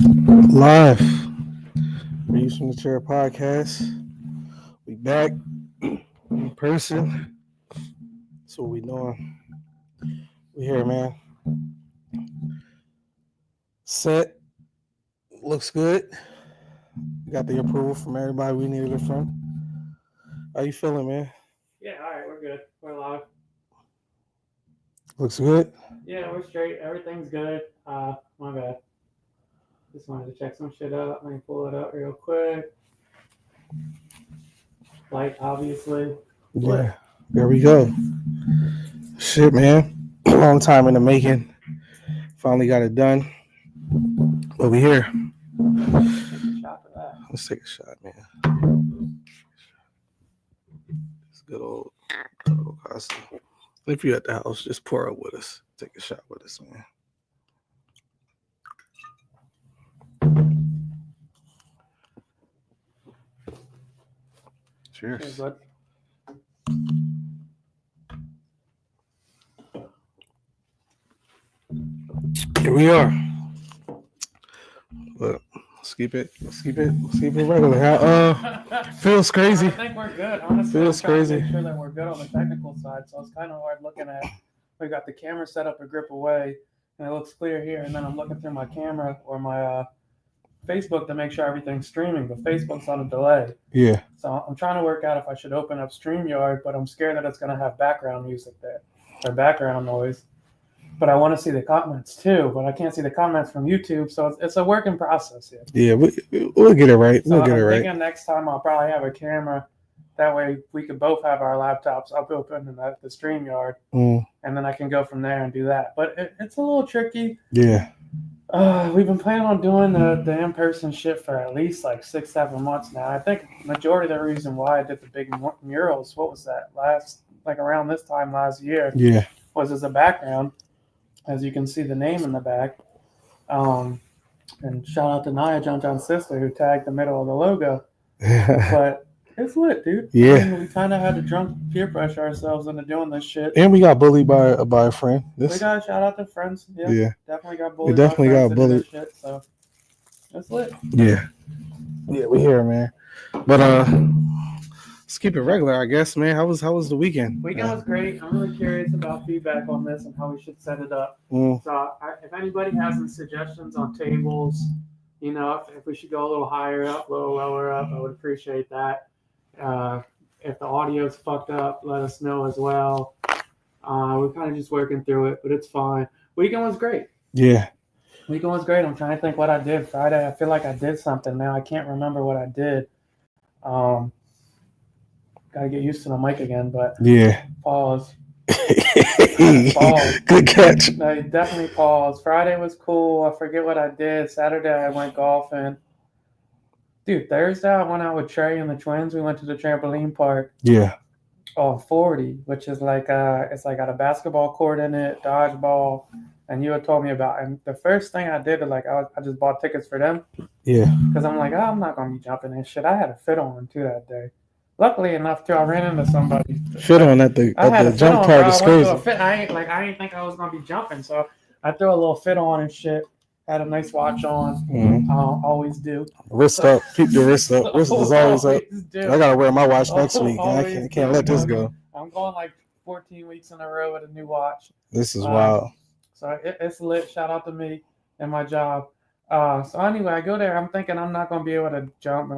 Live. Reads from the Chair podcast. We back in person. That's what we doing. We here, man. Set looks good. We got the approval from everybody we needed it from. How you feeling, man? Yeah, all right, we're good. We're live. Looks good. Yeah, we're straight. Everything's good. My bad. Just wanted to check some shit out. Let me pull it up real quick. Light, obviously. Yeah. There we go. Shit, man. Long time in the making. Finally got it done. But we here. Take a shot for that. Let's take a shot, man. It's good old Costa. If you're at the house, just pour up with us. Take a shot with us, man. Cheers. Cheers, bud. Here we are. But let's keep it regular. How feels crazy. I think we're good. Honestly, Feels I'm trying crazy. to make sure that we're good on the technical side. So it's kind of hard looking at. We got the camera set up a grip away, and it looks clear here. And then I'm looking through my camera or my Facebook to make sure everything's streaming, but Facebook's on a delay. Yeah. So I'm trying to work out if I should open up StreamYard, but I'm scared that it's going to have background music there or background noise. But I want to see the comments too, but I can't see the comments from YouTube, so it's a working process here. Yeah, we'll get it right. So We'll get it I'm right. thinking next time I'll probably have a camera. That way we could both have our laptops up open in the StreamYard, and then I can go from there and do that. But it's a little tricky. Yeah. We've been planning on doing the in-person shit for at least like 6-7 months now. I think majority of the reason why I did the big murals, what was that, around this time last year, Yeah. was as a background. As you can see the name in the back. And shout out to Nia, John's sister, who tagged the middle of the logo. But it's lit, dude. Yeah. I mean, we kind of had to drunk peer pressure ourselves into doing this shit. And we got bullied by a friend. We got shout out to friends. Yeah. Definitely got bullied. We definitely got bullied. Shit, so it's lit. Yeah. Yeah, we here, man. But let's keep it regular, I guess, man. How was the weekend? Weekend was great. I'm really curious about feedback on this and how we should set it up. So if anybody has any suggestions on tables, if we should go a little higher up, a little lower up, I would appreciate that. If the audio's fucked up, let us know as well. We're kind of just working through it, but it's fine. Weekend was great. Yeah. Weekend was great. I'm trying to think what I did Friday. I feel like I did something now. I can't remember what I did. Gotta get used to the mic again, but yeah. Pause. Pause. Good catch. No, definitely pause. Friday was cool. I forget what I did. Saturday I went golfing. Dude, Thursday I went out with Trey and the twins. We went to the trampoline park. Yeah. On 40, which is like it's like got a basketball court in it, dodgeball, and you had told me about. And the first thing I did was I just bought tickets for them. Yeah. Because I'm like, I'm not gonna be jumping and shit. I had a fit on too that day. Luckily enough, too, I ran into somebody. Fit on at the jump part is crazy. I didn't think I was gonna be jumping, so I threw a little fit on and shit. Had a nice watch on. Mm-hmm. Always do. Wrist up. Keep your wrist up. Wrist is always up. Do. I gotta wear my watch next week. I can't let this go. I'm going like 14 weeks in a row with a new watch. This is wild. So it's lit. Shout out to me and my job. So anyway, I go there. I'm thinking I'm not gonna be able to jump.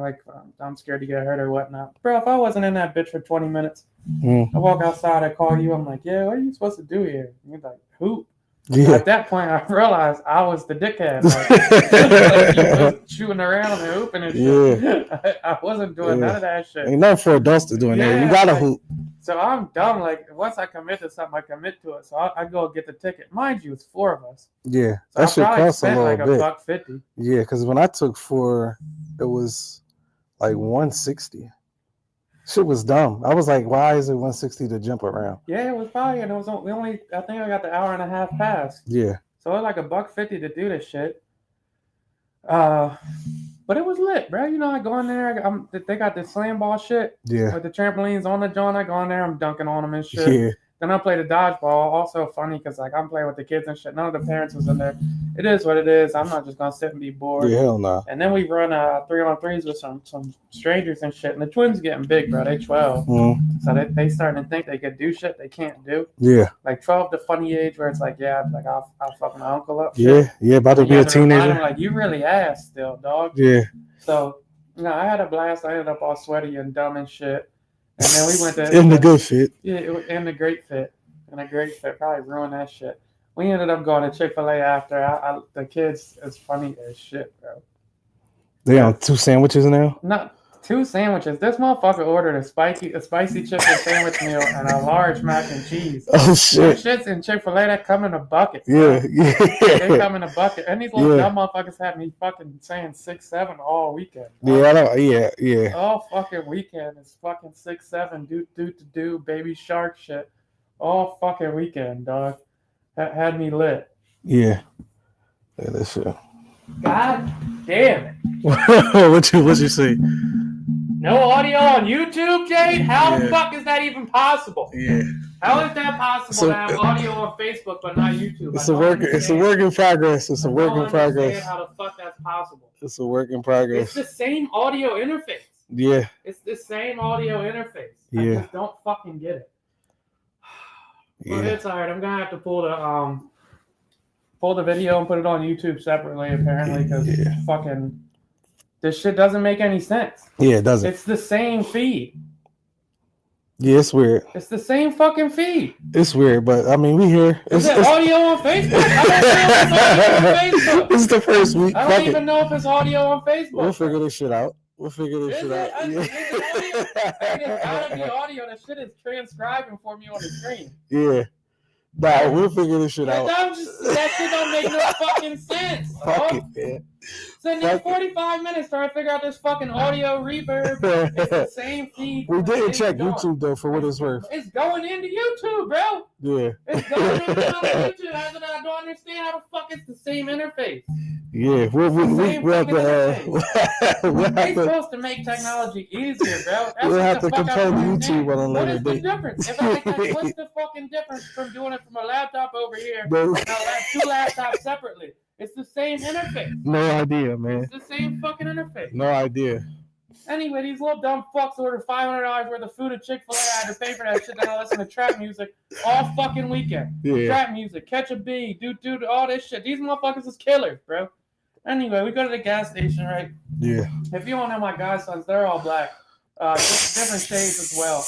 I'm scared to get hurt or whatnot. Bro, if I wasn't in that bitch for 20 minutes, I walk outside. I call you. I'm like, yeah, what are you supposed to do here? And you're like, hoop. Yeah. At that point, I realized I was the dickhead. Like, shooting around and hooping and shit. Yeah. I wasn't doing none of that shit. Ain't nothing for adults to do in there. You gotta hoop. So I'm dumb. Like, once I commit to something, I commit to it. So I go get the ticket. Mind you, it's 4 of us. Yeah, so that shit costs a little bit. $150. Yeah, because when I took 4, it was like $160. Shit was dumb. I was like, why is it $160 to jump around? Yeah, it was probably, and I think I got the hour and a half pass. Yeah. So it was like $150 to do this shit. But it was lit, bro. I go in there. They got this slam ball shit. Yeah. With the trampolines on the joint, I go in there. I'm dunking on them and shit. Yeah. Then I played a dodgeball. Also funny because like I'm playing with the kids and shit. None of the parents was in there. It is what it is. I'm not just gonna sit and be bored. Yeah, hell nah. And then we run 3-on-3s with some strangers and shit. And the twins getting big, bro. They 12, so they starting to think they could do shit they can't do. Yeah. Like 12, the funny age where it's like, yeah, like I'll fuck my uncle up. Yeah, Shit. yeah, about to be a teenager. Like you really ass still, dog. Yeah. So I had a blast. I ended up all sweaty and dumb and shit. And then we went to in the good fit. Yeah, in the great fit. In a great fit. Probably ruined that shit. We ended up going to Chick-fil-A after. The kids is funny as shit, bro. They on 2 sandwiches now? Not 2 sandwiches. This motherfucker ordered a spicy chicken sandwich meal and a large mac and cheese. Oh shit! Them shits in Chick-fil-A that come in a bucket. Yeah, They come in a bucket, and these little dumb motherfuckers had me fucking saying 6-7 all weekend. Yeah, I know. Yeah. All fucking weekend is fucking 6-7 do baby shark shit. All fucking weekend, dog. That had me lit. Yeah, that's shit. God damn it. what you say? No audio on YouTube, Jade? How the fuck is that even possible? Yeah. How is that possible to have audio on Facebook but not YouTube? It's a work in progress. It's a work in progress. How the fuck that's possible? It's a work in progress. It's the same audio interface. Yeah. It's the same audio interface. Yeah. I just don't fucking get it. Yeah. Well, it's alright. I'm gonna have to pull the video and put it on YouTube separately, apparently, because fucking this shit doesn't make any sense. Yeah, it doesn't. It's the same feed. Yeah, it's weird. It's the same fucking feed. It's weird, but I mean, we here. Is it audio on Facebook? I don't know if it's audio on Facebook. This is the first week. I don't even know if it's audio on Facebook. We'll figure this shit out. Is it audio? It's gotta be audio. That shit is transcribing for me on the screen. Yeah. Nah, we'll figure this shit out. That shit don't make no fucking sense. Fuck it, man. Sitting there 45 minutes trying to figure out this fucking audio reverb. It's the same feed. We didn't check YouTube though, for what it's worth. It's going into YouTube, bro. Yeah. It's going into YouTube. I don't understand how the fuck it's the same interface. Yeah, They're supposed to make technology easier, bro. We'll have to control YouTube on a later date. What is the difference? What's the fucking difference from doing it from a laptop over here and 2 laptops separately? It's the same interface. No idea, man. It's the same fucking interface. No idea. Anyway, these little dumb fucks ordered $500 worth of food at Chick-fil-A. I had to pay for that shit. Then I listen to trap music all fucking weekend. Yeah. Trap music, catch a bee, do all this shit. These motherfuckers is killers, bro. Anyway, we go to the gas station, right? Yeah. If you don't know my godsons, they're all black. Different shades as well.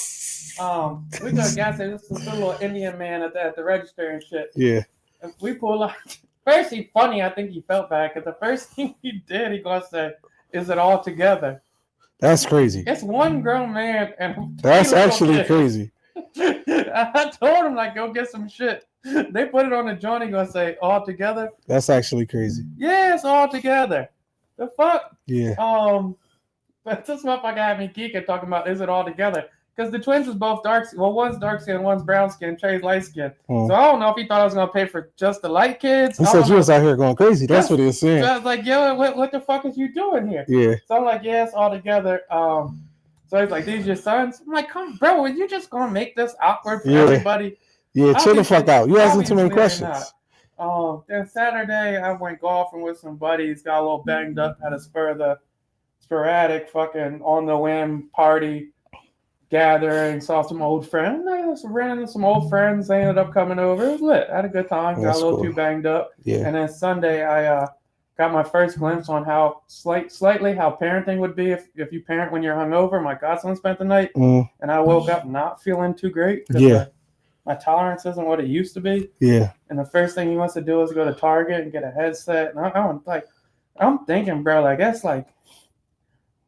We go to the gas station. This is a little Indian man at the register and shit. Yeah. And we pull up. First, he's funny. I think he felt bad because the first thing he did, he gonna say, "Is it all together?" That's crazy. It's one grown man and that's actually crazy. I told him like, go get some shit. They put it on the joint. He gonna say all together. That's actually crazy. Yeah, it's all together. The fuck. Yeah. But this motherfucker had me geeking talking about is it all together? Because the twins was both dark. Well, one's dark skin, one's brown skin. Trey's light skin. So I don't know if he thought I was gonna pay for just the light kids. He said you was out here going crazy. That's what he was saying. So I was like, yo, what the fuck is you doing here? Yeah. So I'm like, yeah, it's all together. So he's like, these your sons? I'm like, come, bro, are you just gonna make this awkward for everybody? Yeah, chill the fuck out. You asking too many questions. Then Saturday I went golfing with some buddies. Got a little banged up. Had a sporadic fucking on the whim party. Gathering, saw some old friends. Ran into some old friends. They ended up coming over. It was lit. I had a good time. Got a little too banged up. Yeah. And then Sunday, I got my first glimpse on how slightly how parenting would be if you parent when you're hungover. My godson spent the night, and I woke up not feeling too great. Yeah. My tolerance isn't what it used to be. Yeah. And the first thing he wants to do is go to Target and get a headset. And I'm thinking, bro, like that's like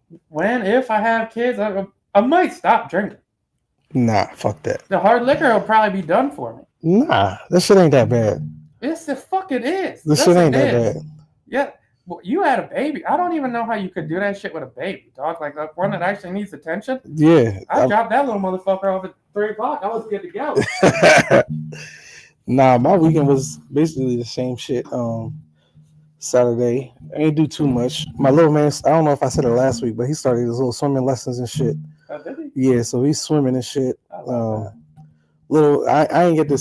if I have kids, I might stop drinking. Nah, fuck that. The hard liquor will probably be done for me. Nah, this shit ain't that bad. It's the fuck it is. This shit ain't that bad. Yeah, well, you had a baby. I don't even know how you could do that shit with a baby, dog. Like one that actually needs attention. Yeah. I dropped that little motherfucker off at 3:00. I was good to go. Nah, my weekend was basically the same shit. Saturday, I didn't do too much. My little man, I don't know if I said it last week, but he started his little swimming lessons and shit. Oh, did he? Yeah, so he's swimming and shit. little. I ain't get to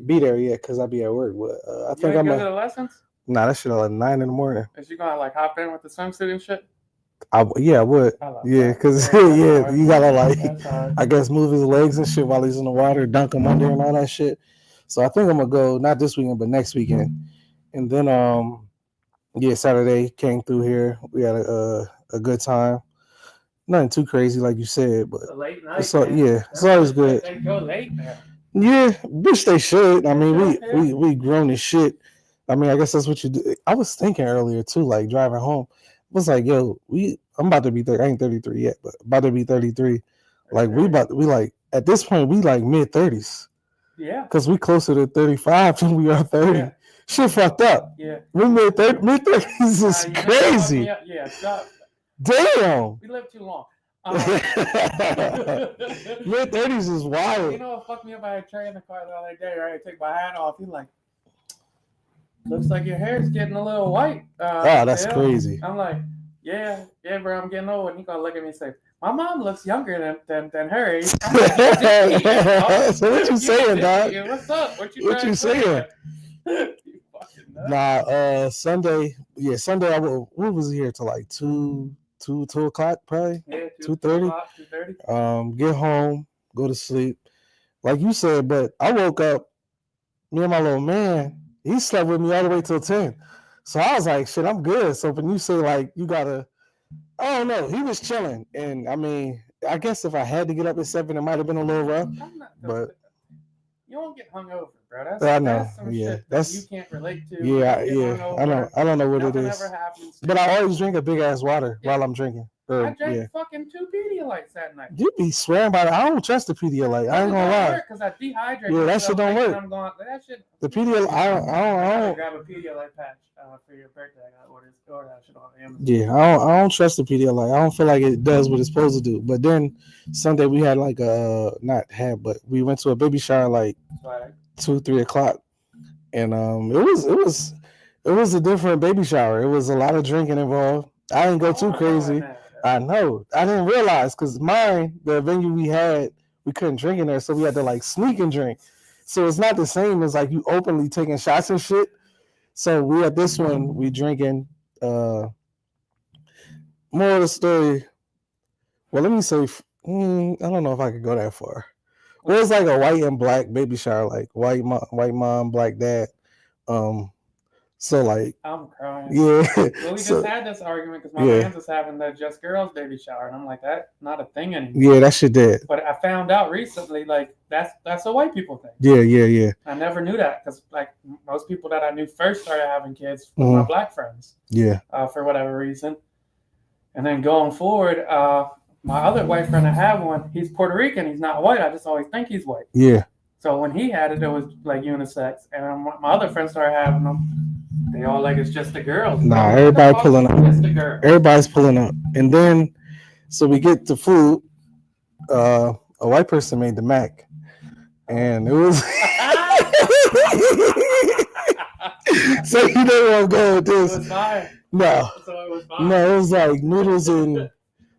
be there yet because I be at work. But I You think ain't I'm go to a. the lessons? Nah, that shit at like 9 in the morning. Is you gonna like hop in with the swimsuit and shit? Yeah, I would. I love Yeah, that. because Yeah, that's yeah, hard. you gotta like, That's hard. I guess, move his legs and shit while he's in the water, dunk him under and all that shit. So I think I'm gonna go not this weekend, but next weekend. And then yeah, Saturday came through here. We had a good time. Nothing too crazy like you said, but It's a late night, it's all, man. yeah, it's always good. They go late now. Yeah, wish they should. I They mean, should, yeah. we grown as shit. I mean, I guess that's what you do. I was thinking earlier too, like driving home. I was like, yo, I'm about to be 30. I ain't 33 yet, but about to be 33. Like we like at this point we like mid 30s. Yeah. Cause we closer to 35 than we are 30. Yeah. Shit fucked up. Yeah. We mid 30s is crazy. Yeah. Stop. Damn. We live too long. Mid 30s is wild. You know what fucked me up? I had Trey in the car the other day, right? I take my hat off. He's like, looks like your hair's getting a little white. That's crazy. I'm like, yeah, bro, I'm getting old. And he gonna look at me and say, my mom looks younger than her age. Like, so what you saying, dog? What's up? What you saying? You fucking nuts. Sunday. Yeah, Sunday. We was here till like 2 o'clock, probably. Yeah, 2:30. 2:30. Get home, go to sleep, like you said. But I woke up. Me and my little man, he slept with me all the way till 10. So I was like, shit, I'm good. So when you say like you gotta, I don't know. He was chilling, and I mean, I guess if I had to get up at 7, it might have been a little rough. But you won't get hungover, bro. I know. That's some shit that you can't relate to. Yeah. I know. I don't know what Nothing it is. ever happens. But I always drink a big ass water while I'm drinking. I drank fucking 2 Pedialytes that night. You be swearing by it. I don't trust the Pedialyte. I ain't gonna lie. Because I dehydrate. Yeah, that shit don't work. I'm going, that shit. The Pedialyte, I don't. Grab a Pedialyte patch for your birthday. I got order that shit on Amazon. Yeah, I don't trust the Pedialyte. I don't feel like it does what it's supposed to do. But then Sunday we had like but we went to a baby shower like 2-3 o'clock, and it was a different baby shower. It was a lot of drinking involved. I didn't go too crazy. I know. I didn't realize because the venue we had, we couldn't drink in there, so we had to like sneak and drink. So it's not the same as like you openly taking shots and shit. So we at this one, we drinking. More of the story. Well, let me say, I don't know if I could go that far. Well, it's like a white and black baby shower, like white mom, black dad. So like, I'm crying. Yeah. Well, we just had this argument because my man's was having the Just Girls baby shower, and I'm like, that's not a thing anymore. Yeah, that shit dead. But I found out recently, like that's a white people thing. Yeah. I never knew that because like most people that I knew first started having kids were my black friends. Yeah. For whatever reason, and then going forward, my other white friend I have one. He's Puerto Rican. He's not white. I just always think he's white. Yeah. So when he had it, it was like unisex, and my other friends started having them. They all like it's just the girls. Nah, everybody pulling up. Just the girls. Everybody's pulling up, and then so we get to food. A white person made the mac, and it was. So you know where I'm going with this. It was fire. No, so it was fire. No, it was like noodles and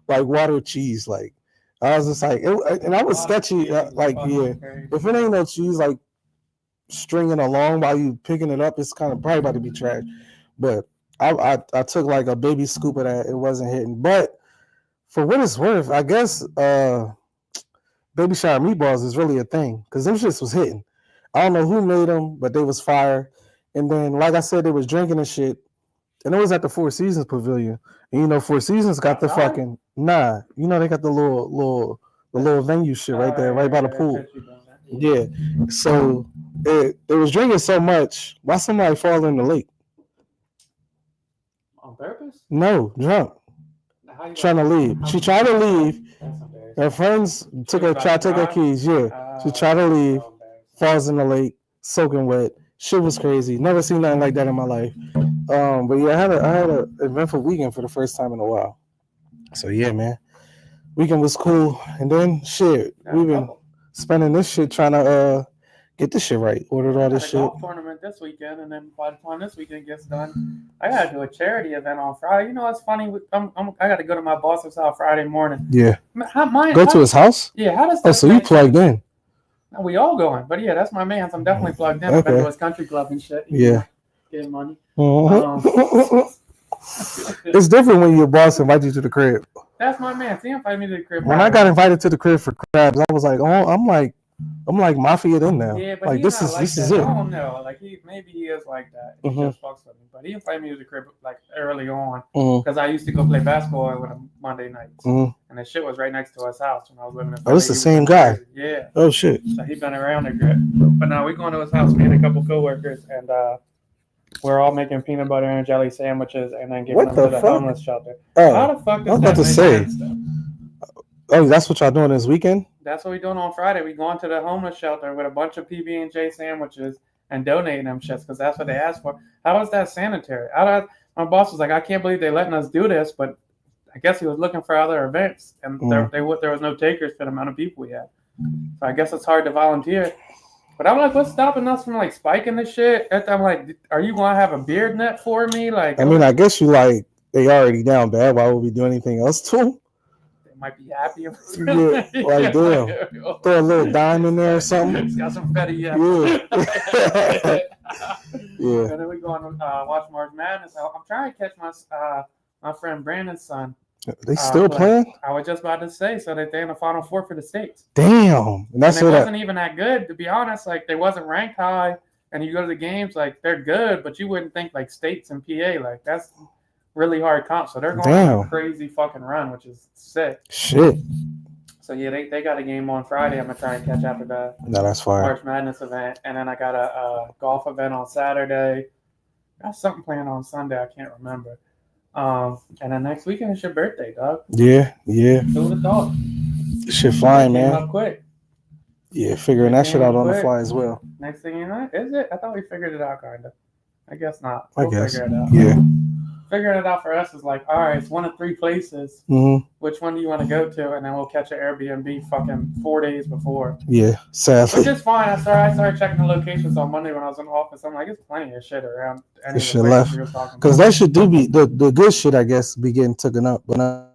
like water with cheese. Like I was just like, and I was sketchy. Like if it ain't no cheese, like stringing along while you picking it up, it's kind of probably about to be trash. But I took like a baby scoop of that. It wasn't hitting. But for what it's worth, I guess baby shower meatballs is really a thing because them shits was hitting. I don't know who made them, but they was fire. And then, like I said, they was drinking and shit. And it was at the Four Seasons Pavilion. And you know, Four Seasons got the fucking you know, they got the little venue shit right there, right by the pool. Yeah. So they was drinking so much. Why somebody fall in the lake? On purpose? No, drunk. Trying to leave. She tried to leave. Her friends tried to take her keys. Yeah. She tried to leave. Falls in the lake, soaking wet. Shit was crazy. Never seen nothing like that in my life. But yeah, I had an eventful weekend for the first time in a while. So yeah, man. Weekend was cool. And then shit, we've been spending this shit trying to get this shit right. Ordered all this shit. Golf tournament this weekend, and then by the time this weekend gets done, I gotta do a charity event on Friday. You know what's funny? I gotta go to my boss's house Friday morning. Yeah. Go to his house? Yeah. How does that? So you plugged in? We all going, but yeah, that's my man's. I'm definitely plugged in. I've been to Okay. his country club and shit. Yeah. Getting money. Mhm. It's different when your boss invites you to the crib. That's my man. He invited me to the crib. When I got invited to the crib for crabs, I was like, oh, I'm like mafia in now. Yeah, but Like he's not like this that. is it. I don't know. Like maybe he is like that. He Mhm. just fucks with me. But he invited me to the crib like early on Mhm. because I used to go play basketball with him Monday nights, Mhm. and the shit was right next to his house when I was living in Oh, Philly. it's the He was same living guy. crazy. Yeah. Oh shit. So he been around a bit. But now we going to his house, me and a couple coworkers, and we're all making peanut butter and jelly sandwiches and then giving What them the to the fuck? homeless shelter. Oh, How the fuck I does was about that to make say. sense though? Oh, that's what y'all doing this weekend? That's what we doing on Friday. We going to the homeless shelter with a bunch of PB and J sandwiches and donating them shits because that's what they asked for. How is that sanitary? My boss was like, I can't believe they're letting us do this, but I guess he was looking for other events, and there was no takers for the amount of people we had. So I guess it's hard to volunteer. But I'm like, what's stopping us from like spiking this shit? And I'm like, are you gonna have a beard net for me? Like, I mean, I guess you like they already down bad. Why would we do anything else to them? they might be happy if it's Yeah, like damn. Throw a little dime in there or something. It's got some fetty Yeah. Yeah. And then we go and watch March Madness. I'm trying to catch my friend Brandon's son. They still playing? I was just about to say, so that they're in the Final Four for the states. Damn. And it wasn't even that good, to be honest. Like they wasn't ranked high, and you go to the games, like they're good, but you wouldn't think like states and PA, like that's really hard comp. So they're going on a crazy fucking run, which is sick. Shit. So yeah, they got a game on Friday. I'm gonna try and catch after the that's fine. March Madness event, and then I got a golf event on Saturday. Got something planned on Sunday. I can't remember. And then next weekend is your birthday, dog. Yeah. Who would have thought? Shit flying, man. Came up quick. Yeah, figuring that shit out on the fly as well. Next thing you know, is it? I thought we figured it out, kind of. I guess not. I guess. Figure it out. Yeah. Figuring it out for us is like, all right, it's one of three places. Mm-hmm. Which one do you want to go to? And then we'll catch an Airbnb fucking 4 days before. Yeah, sadly. Which is fine. I started checking the locations on Monday when I was in the office. I'm like, it's plenty of shit around. The shit left. Because that shit do be, the good shit, I guess, be getting taken up. But not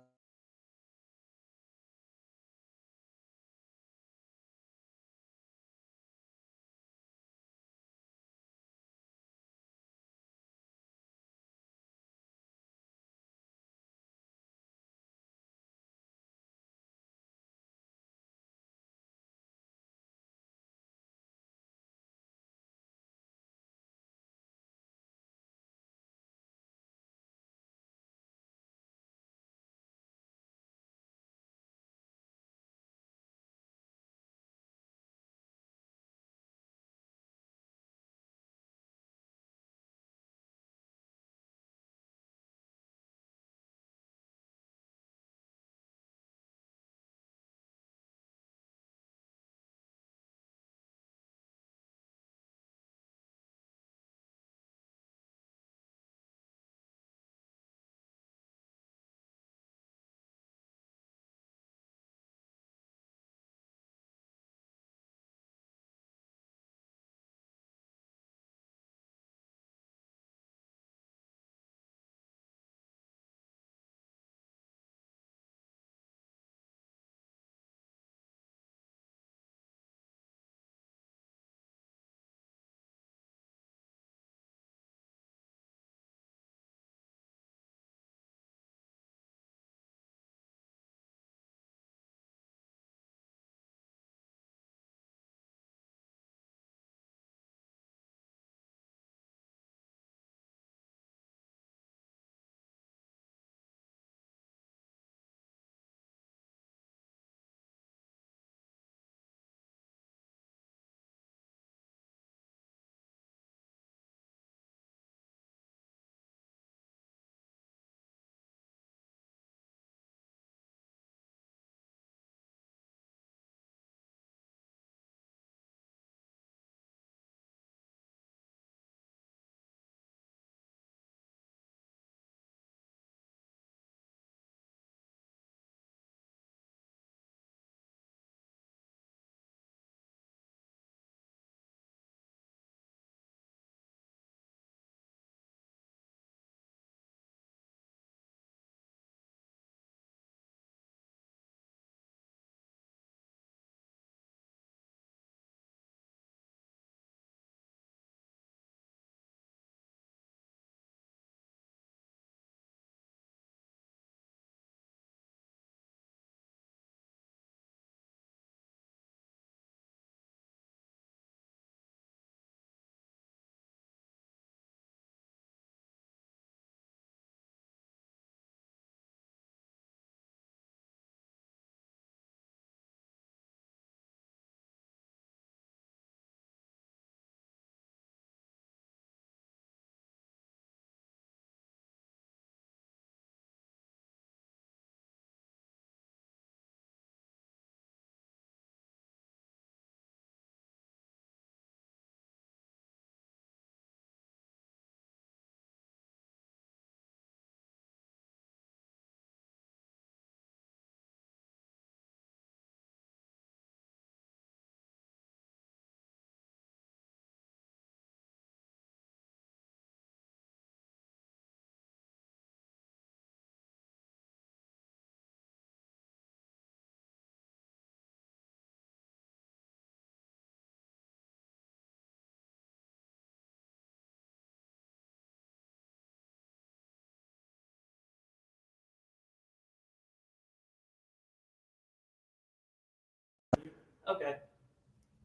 Okay.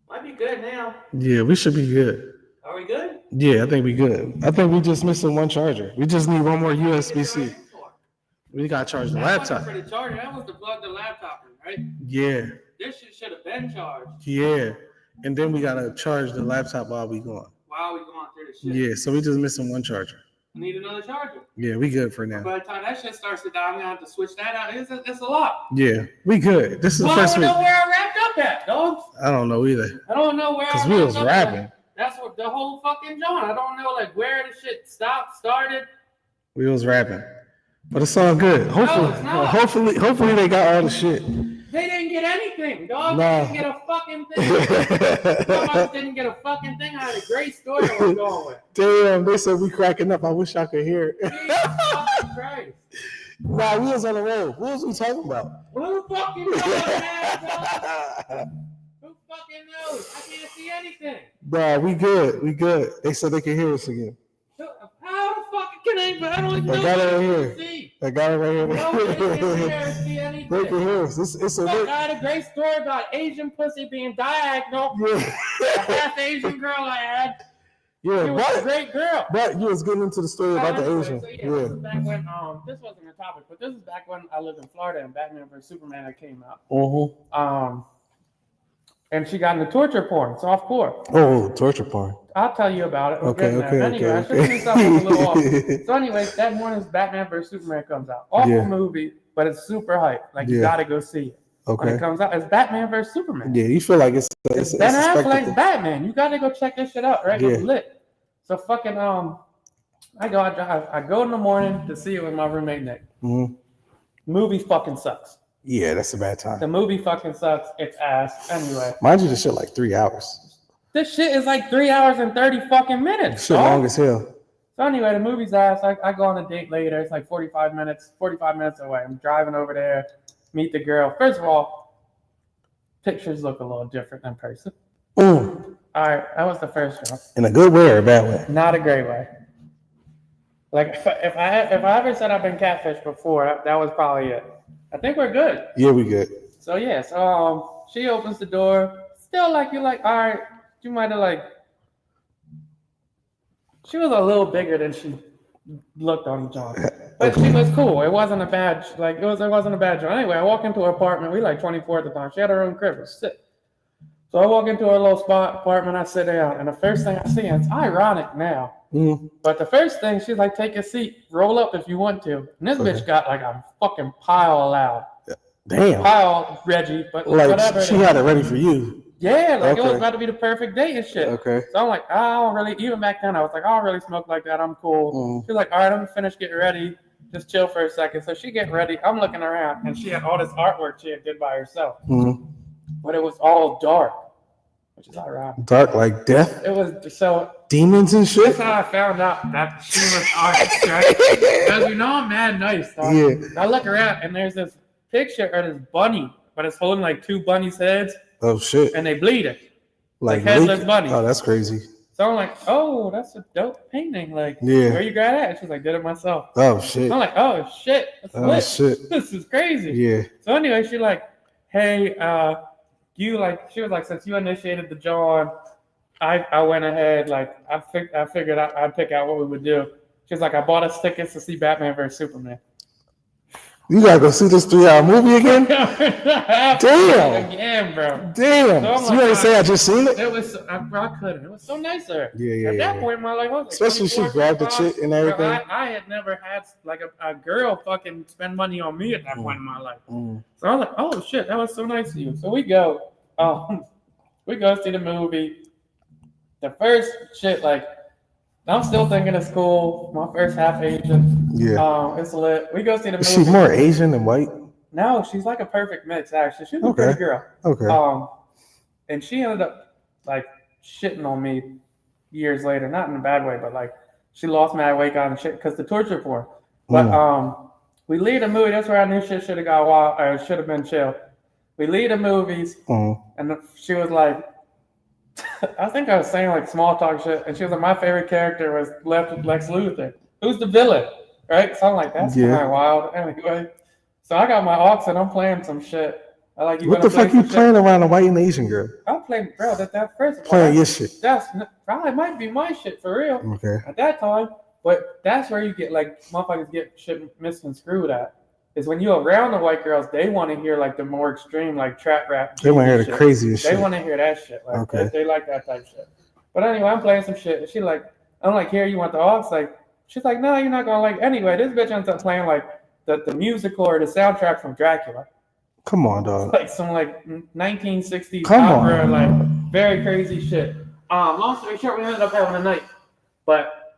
Might be good now. Yeah, we should be good. Are we good? Yeah, I think we good. I think we just missing one charger. We just need one more USB-C. We got to charge the That laptop. wasn't for the charger. That was to plug the laptop in, right? Yeah. This shit should have been charged. Yeah. And then we got to charge the laptop while we going. While we going through the shit. Yeah, so we just missing one charger. I need another charger. Yeah, we good for now. By the time that shit starts to die, I'm going to have to switch that out. It's a lot. Yeah, we good. This is the first week. I don't know where I wrapped up at, dog. I don't know either. I don't know where I wrapped up. Because we was rapping. That's what the whole fucking Jon. I don't know like where the shit stopped, started. We was rapping. But it's all good. Hopefully they got all the shit. They didn't get anything, dog. They didn't get a fucking thing. Somebody didn't get a fucking thing. I had a great story I was going with. Damn, they said we cracking up. I wish I could hear it. Jesus fucking Christ. Nah, we was on the road. What was we talking about? Who fucking knows, man, dog? Who fucking knows? I can't see anything. Nah, we good. We good. They said they can hear us again. How the fuck can I don't even know I got it right here. See. I got it right here. No, they can see anything. They can hear us. I had a great story about Asian pussy being diagonal. Yeah. The half Asian girl I had. Yeah, she was a great girl. But you was getting into the story about the Asian. So yeah. This is back when this wasn't a topic, but this is back when I lived in Florida and Batman vs Superman came out. And she got into torture porn, softcore. Oh, torture porn. I'll tell you about it. Okay. Anyway, I should do something a little off. So anyway, that morning Batman vs Superman comes out. Awful movie, but it's super hype. Like you gotta go see it. Okay. When it comes out, it's Batman vs Superman. Yeah, you feel like it's Ben Affleck's Batman. You gotta go check this shit out, right? It's lit. So fucking I go in the morning to see it with my roommate Nick. Mm-hmm. Movie fucking sucks. Yeah, that's a bad time. The movie fucking sucks. It's ass. Anyway. Mind you, this shit like 3 hours. This shit is like 3 hours and 30 fucking minutes. Shit long as hell. So anyway, the movie's ass. I go on a date later. It's like 45 minutes away. I'm driving over there, meet the girl. First of all, pictures look a little different than person. All right, that was the first one. In a good way or a bad way? Not a great way. Like if I ever said I've been catfished before, that was probably it. I think we're good. Yeah, we good. So yeah, so she opens the door. Still like you're like, all right, you might have like. She was a little bigger than she looked on the job, but she was cool. It wasn't a bad it wasn't a bad job. Anyway, I walk into her apartment. We like 24 at the time. She had her own crib. It was sick. So I walk into her little apartment. I sit down, and the first thing I see, and it's ironic now. Mm-hmm. But the first thing, she's like, take a seat, roll up if you want to. And this bitch got like a fucking pile allowed. Damn. Pile Reggie, but like whatever. She had it ready for you. Yeah, like it was about to be the perfect date and shit. Okay. So I'm like, I don't really, even back then, I was like, I don't really smoke like that. I'm cool. Mm-hmm. She's like, all right, I'm finished getting ready. Just chill for a second. So she getting ready. I'm looking around, and she had all this artwork she had did by herself. Mm-hmm. But it was all dark, which is ironic. Dark like death? It was so. Demons and shit? That's how I found out that she was artist, right? Because you know I'm mad nice, dog. Yeah. I look around, and there's this picture of this bunny, but it's holding like two bunnies' heads. Oh, shit. And they bleeding. Like headless bunny. Oh, that's crazy. So I'm like, oh, that's a dope painting. Like, yeah. Where you got at? And she's like, did it myself. Oh, shit. I'm like, oh, shit. That's lit. Shit. This is crazy. Yeah. So anyway, she's like, hey, she was like, since you initiated the Jon, I went ahead, like, I figured I'd pick out what we would do. She's like, I bought us tickets to see Batman vs Superman. You gotta go see this 3-hour movie again? Damn. Again, bro. Damn. So you ain't say I just seen it? It was, I couldn't. It was so nice of her. Yeah. At that point in my life, I was like, especially she grabbed the shit and everything. I had never had like a girl fucking spend money on me at that point in my life. So I was like, oh shit, that was so nice of you. So we go see the movie. The first shit, like, I'm still thinking of school. My first half Asian. Yeah. It's lit. We go see the movie. Is she more Asian than white? No, she's like a perfect mix, actually. She's a pretty girl. Okay. And she ended up like shitting on me years later, not in a bad way, but like she lost mad weight on shit because the torture porn. But we leave the movie. That's where I knew shit should have got wild or should have been chill. We leave the movies, and she was like, I think I was saying like small talk shit, and she was like, my favorite character was Lex Luthor. Who's the villain? Right? So I'm like, that's kind of wild. Anyway, so I got my aux and I'm playing some shit, I like you. What the fuck you playing around a white and Asian girl? I'm playing, bro. That first of all, Playing your shit. That's probably might be my shit for real. Okay. At that time, but that's where you get like motherfuckers get shit misconstrued at. Is when you're around the white girls, they want to hear like the more extreme like trap rap. They want to hear the craziest shit. They want to hear that shit. Like okay. They like that type shit. But anyway, I'm playing some shit. And she like, I'm like, here, you want the aux? Like, she's like, no, you're not gonna like. Anyway, this bitch ends up playing like the musical or the soundtrack from Dracula. Come on, dog. Like some like 1960s opera, like very crazy shit. Long story short, we ended up having a night. But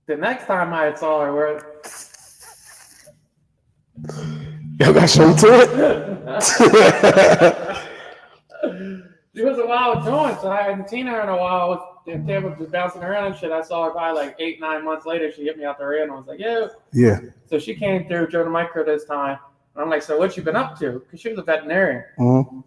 the next time I saw her, where y'all got show to it? She was a wild joint, so I hadn't seen her in a while. And Tampa was bouncing around and shit. I saw her probably like 8-9 months later. She hit me out the rear and I was like, yeah. So she came through Joe the Micro this time. And I'm like, so what you been up to? Because she was a veterinarian. Mm-hmm.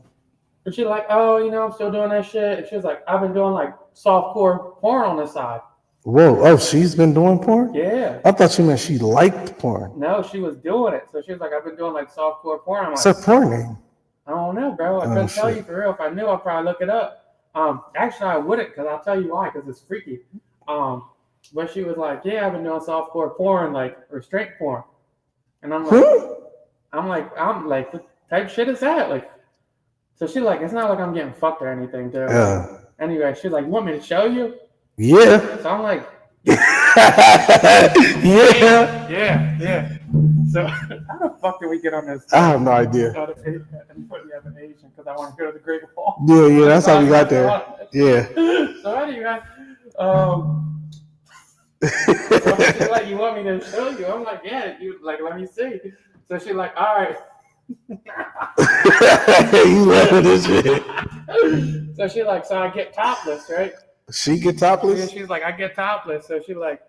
And she's like, oh, I'm still doing that shit. And she was like, I've been doing like softcore porn on the side. Whoa. Oh, she's been doing porn? Yeah. I thought you meant she liked porn. No, she was doing it. So she was like, I've been doing like softcore porn. I'm like, what's her porn name? I don't know, bro. I couldn't tell you for real. If I knew, I'd probably look it up. Actually, I wouldn't, because I'll tell you why, because it's freaky. But she was like, yeah, I've been doing softcore porn, like restraint porn. And I'm like, what type shit is that? Like, so she's like, it's not like I'm getting fucked or anything, dude. Anyway, she's like, you want me to show you? Yeah. So I'm like, yeah. So how the fuck did we get on this? I have no idea. And put me as an Asian because I want to go to the Great Wall. Yeah, that's how we got there. Yeah. So anyway, she's like, you want me to show you? I'm like, yeah. You like, let me see. So she's like, all right. You love this shit. So she's like, so I get topless, right? She get topless? Yeah, she's like, I get topless. So she's like,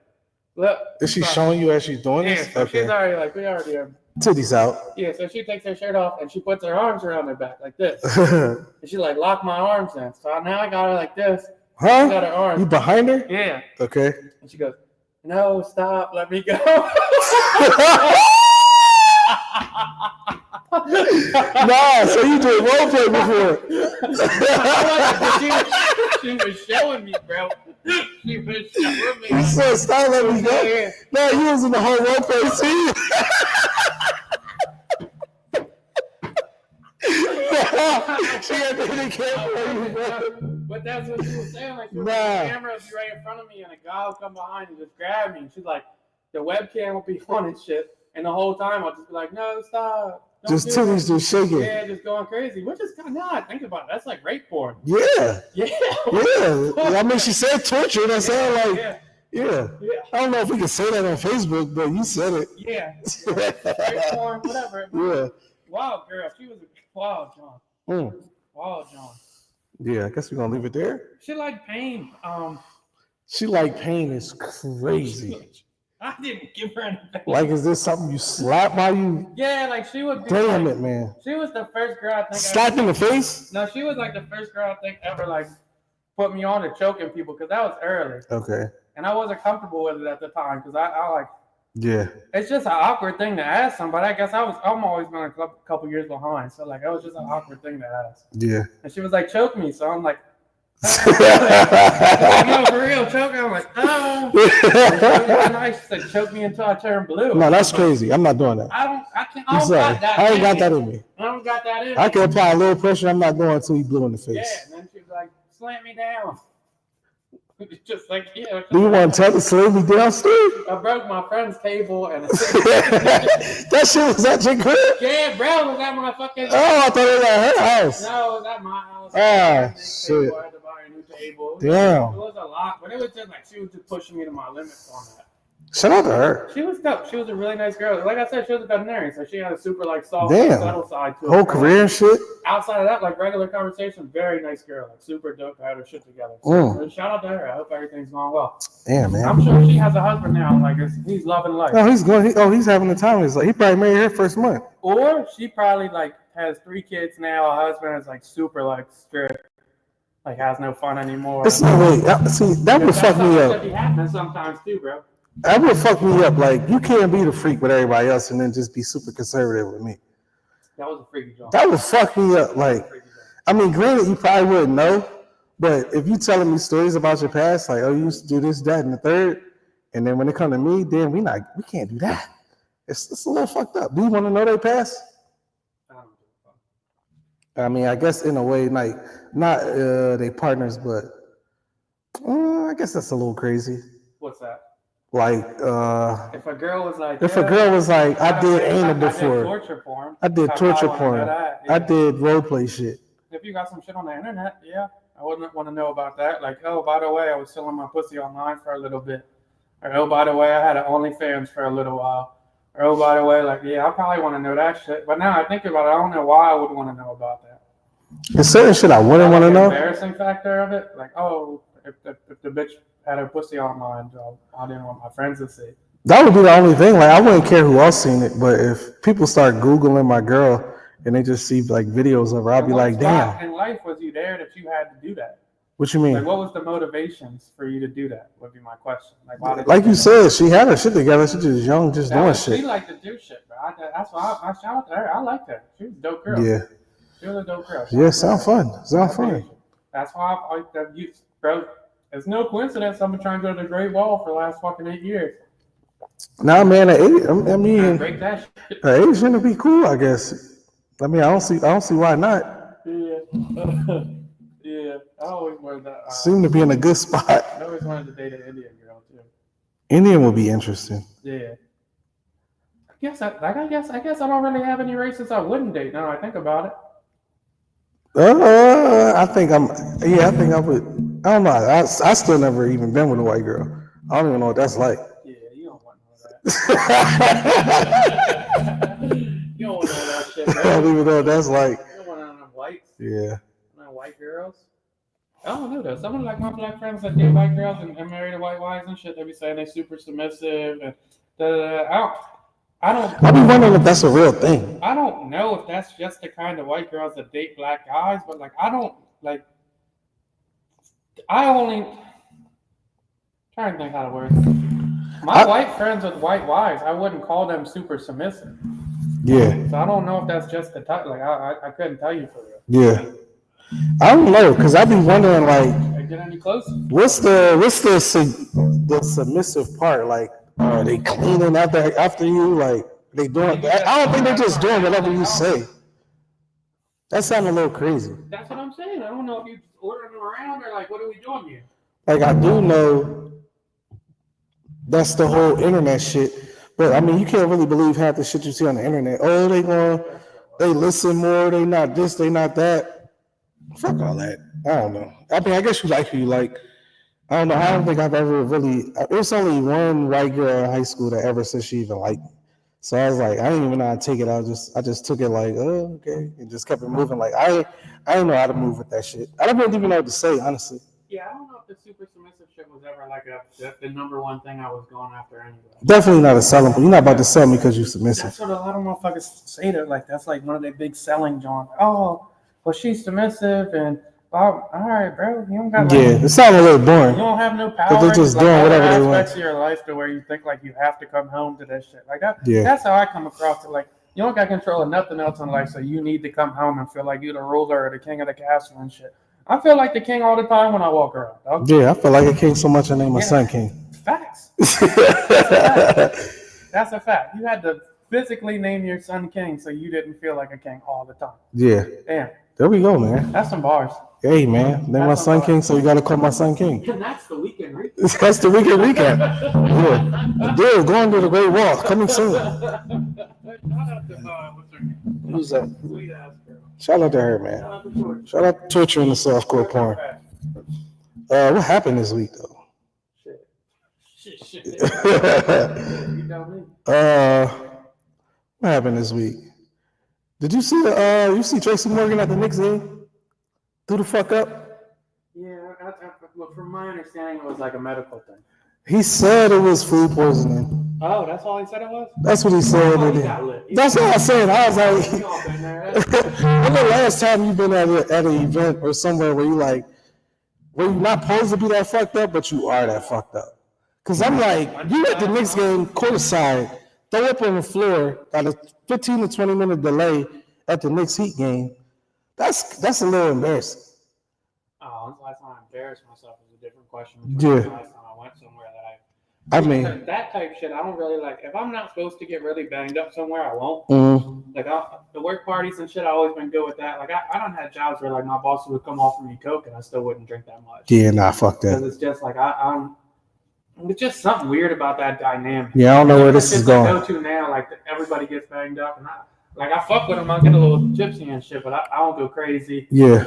look. Is she showing you as she's doing this? Yeah, so she's already like, we already are. Titties out. Yeah, so she takes her shirt off and she puts her arms around her back like this. And she like locked my arms in. So now I got her like this. Huh? She got her arms. You behind her? Yeah. Okay. And she goes, no, stop, let me go. Nah, so you did role play before. She was showing me, bro. She was showing me. You said stop, let me go. Yeah. No, you was in the whole role play scene. She had to hit the camera, bro. But that's what she was saying. Like, the camera would be right in front of me, and a guy would come behind and just grab me. And she's like, the webcam would be on and shit. And the whole time I'll just be like, no, stop. Just titties just shaking. Yeah, just going crazy. Which is kind of not. Think about it. That's like rape porn. Yeah. Yeah. I mean, she said torture. That sounded like, yeah. I don't know if we can say that on Facebook, but you said it. Yeah. Rape porn, whatever. Yeah. Wild girl. She was a wild John. Wild John. Yeah, I guess we're going to leave it there. She liked pain. She liked pain is crazy. I didn't give her anything. Like, is this something you slap while you? Yeah, like she would be. Damn like, it, man. She was the first girl I think. Slap in the face? No, she was like the first girl I think ever like put me on to choking people because that was early. Okay. And I wasn't comfortable with it at the time because I like. Yeah. It's just an awkward thing to ask somebody. I guess I'm always been a couple years behind, so like it was just an awkward thing to ask. Yeah. And she was like, choke me, so I'm like. No, for real, choke. I'm like, oh. Nice. She said, choke me until I turn blue. No, that's crazy. I'm not doing that. I don't got that in me. I don't got that in me. I can apply a little pressure. I'm not going until he blue in the face. Yeah, and then she was like, slam me down. Just like, yeah. Do you want to tell the slam me down, Steve? I broke my friend's table and that shit was at your crib? Yeah, bro, was at my fucking. Oh, I thought it was at her house. No, it was at my house. Shit. I had to buy a new table. Damn. It was a lot, but it was just like she was just pushing me to my limits on that. Shout out to her. She was dope. She was a really nice girl. Like I said, she was a veterinarian, so she had a super like soft, subtle side to her. Whole career and shit. Outside of that, like regular conversation, very nice girl, like super dope. Had her shit together. So shout out to her. I hope everything's going well. Yeah, man. I'm sure she has a husband now. Like he's loving life. Oh, he's going. He's having the time. He's like he probably married her first month. Or she probably like has 3 kids now. Her husband is like super like strict. Like has no fun anymore. There's no way. See, that would fuck me up. That be happening sometimes too, bro. That would fuck me up. Like you can't be the freak with everybody else and then just be super conservative with me. That was a freaky job. That would fuck me up. Like, I mean, granted, you probably wouldn't know, but if you telling me stories about your past, like, oh, you used to do this, that, and the third, and then when it come to me, then we can't do that. It's a little fucked up. Do you want to know their past? I mean, I guess in a way, like, not they partners, but I guess that's a little crazy. What's that? Like, if a girl was like, I did anal before. I did torture porn. Yeah. I did role play shit. If you got some shit on the internet, yeah, I wouldn't want to know about that. Like, oh, by the way, I was selling my pussy online for a little bit. Or, oh, by the way, I had an OnlyFans for a little while. Or, oh, by the way, like, yeah, I probably want to know that shit. But now I think about it, I don't know why I would want to know about that. There's certain shit I wouldn't want to know. The embarrassing factor of it, like, oh, if the bitch had her pussy online, so I didn't want my friends to see. That would be the only thing. Like, I wouldn't care who else seen it, but if people start Googling my girl and they just see like videos of her, I'll be like, damn. In life was you there that you had to do that? What you mean? Like, what was the motivations for you to do that? Would be my question. Like, why like you said, she had her shit together. She just young, just doing shit. She liked to do shit, bro. That's why I shout out to her. I liked her. She was a dope girl. Yeah. She was a dope girl. Yeah, sound fun. That's why I bro. It's no coincidence I've been trying to go to the Great Wall for the last fucking 8 years. Nah, man, I mean, break that shit. Her age gonna be cool, I guess. I mean, I don't see why not. Yeah. Yeah, I always wanted that. Seem to be in a good spot. I always wanted to date an Indian girl too. Indian would be interesting. Yeah. I guess I don't really have any races I wouldn't date. Now I think about it. I think I would. I don't know. I still never even been with a white girl. I don't even know what that's like. Yeah, you don't want none of that. You don't want none of that shit, bro. I don't even know what that's like. You don't want none of them whites. Yeah. None of white girls. I don't know though. Some of like my black friends that date white girls and marry to white wives and shit, they be saying they super submissive and I be wondering if that's a real thing. I don't know if that's just the kind of white girls that date black guys, but like I only trying to think how to word it. My white friends with white wives, I wouldn't call them super submissive. Yeah. So I don't know if that's just the type. Like I couldn't tell you for real. Yeah. I don't know, because I be wondering like, get any closer? What's the submissive part? Like, are they cleaning after you? Like, they doing? I don't think they're just doing whatever you say. That sounds a little crazy. That's what I'm saying. I don't know if you ordering them around or like, what are we doing here? Like, I do know that's the whole internet shit, but I mean, you can't really believe half the shit you see on the internet. Oh, they listen more. They not this. They not that. Fuck all that. I don't know. I mean, I guess you like who you like. I don't know. I don't think I've ever really. There's only one white girl in high school that ever said she even liked me. So I was like, I didn't even know how to take it. I just took it like, oh, okay, and just kept it moving. Like I didn't know how to move with that shit. I don't even know what to say, honestly. Yeah, I don't know if the super submissive shit was ever like the number one thing I was going after anyway. Definitely not a selling point. You're not about to sell me because you're submissive. That's what a lot of motherfuckers say that. Like that's like one of their big selling John. Oh, well, she's submissive and. All right, bro. You don't got. Yeah, it sounds a little boring. You don't have no power. They're just doing whatever they want. Aspects of your life to where you think like you have to come home to that shit. Like that. Yeah. That's how I come across it. Like you don't got control of nothing else in life, so you need to come home and feel like you're the ruler or the king of the castle and shit. I feel like the king all the time when I walk around. Dog. Yeah, I feel like a king so much. I named my son king. Facts. That's a fact. You had to physically name your son king, so you didn't feel like a king all the time. Yeah. Damn. There we go, man. That's some bars. Hey, man. Name my son king, so you got to call my son king. And that's the weekend recap. That's the weekend recap. Yeah. Dyl, going to the Great Wall. Coming soon. Who's that? Sweet ass girl. Shout out to her, man. Shout out to Torture in the softcore porn. What happened this week, though? Shit. You tell me. What happened this week? Did you see Tracy Morgan at the Knicks game? Threw the fuck up? Yeah, well, from my understanding, it was like a medical thing. He said it was food poisoning. Oh, that's all he said it was? That's what he said. That's what I said. I was like, when the last time you've been at an event or somewhere where where you're not supposed to be that fucked up, but you are that fucked up? Because I'm like, you at the Knicks game, courtside, throw up on the floor, got a 15 to 20 minute delay, at the Knicks Heat game. That's a little embarrassing. Oh, when's the last time I embarrassed myself is a different question. Yeah. When's the last time I went somewhere that I mean, that type shit, I don't really like. If I'm not supposed to get really banged up somewhere, I won't. mm-hmm. Like the work parties and shit, I always been good with that. Like I don't have jobs where like my boss would come offer me Coke and I still wouldn't drink that much. Yeah, nah, fuck that. Because it's just like it's just something weird about that dynamic. Yeah, I don't know where this is going. Go to now, like everybody gets banged up, and I fuck with them. I'll get a little gypsy and shit, but I won't go crazy. Yeah.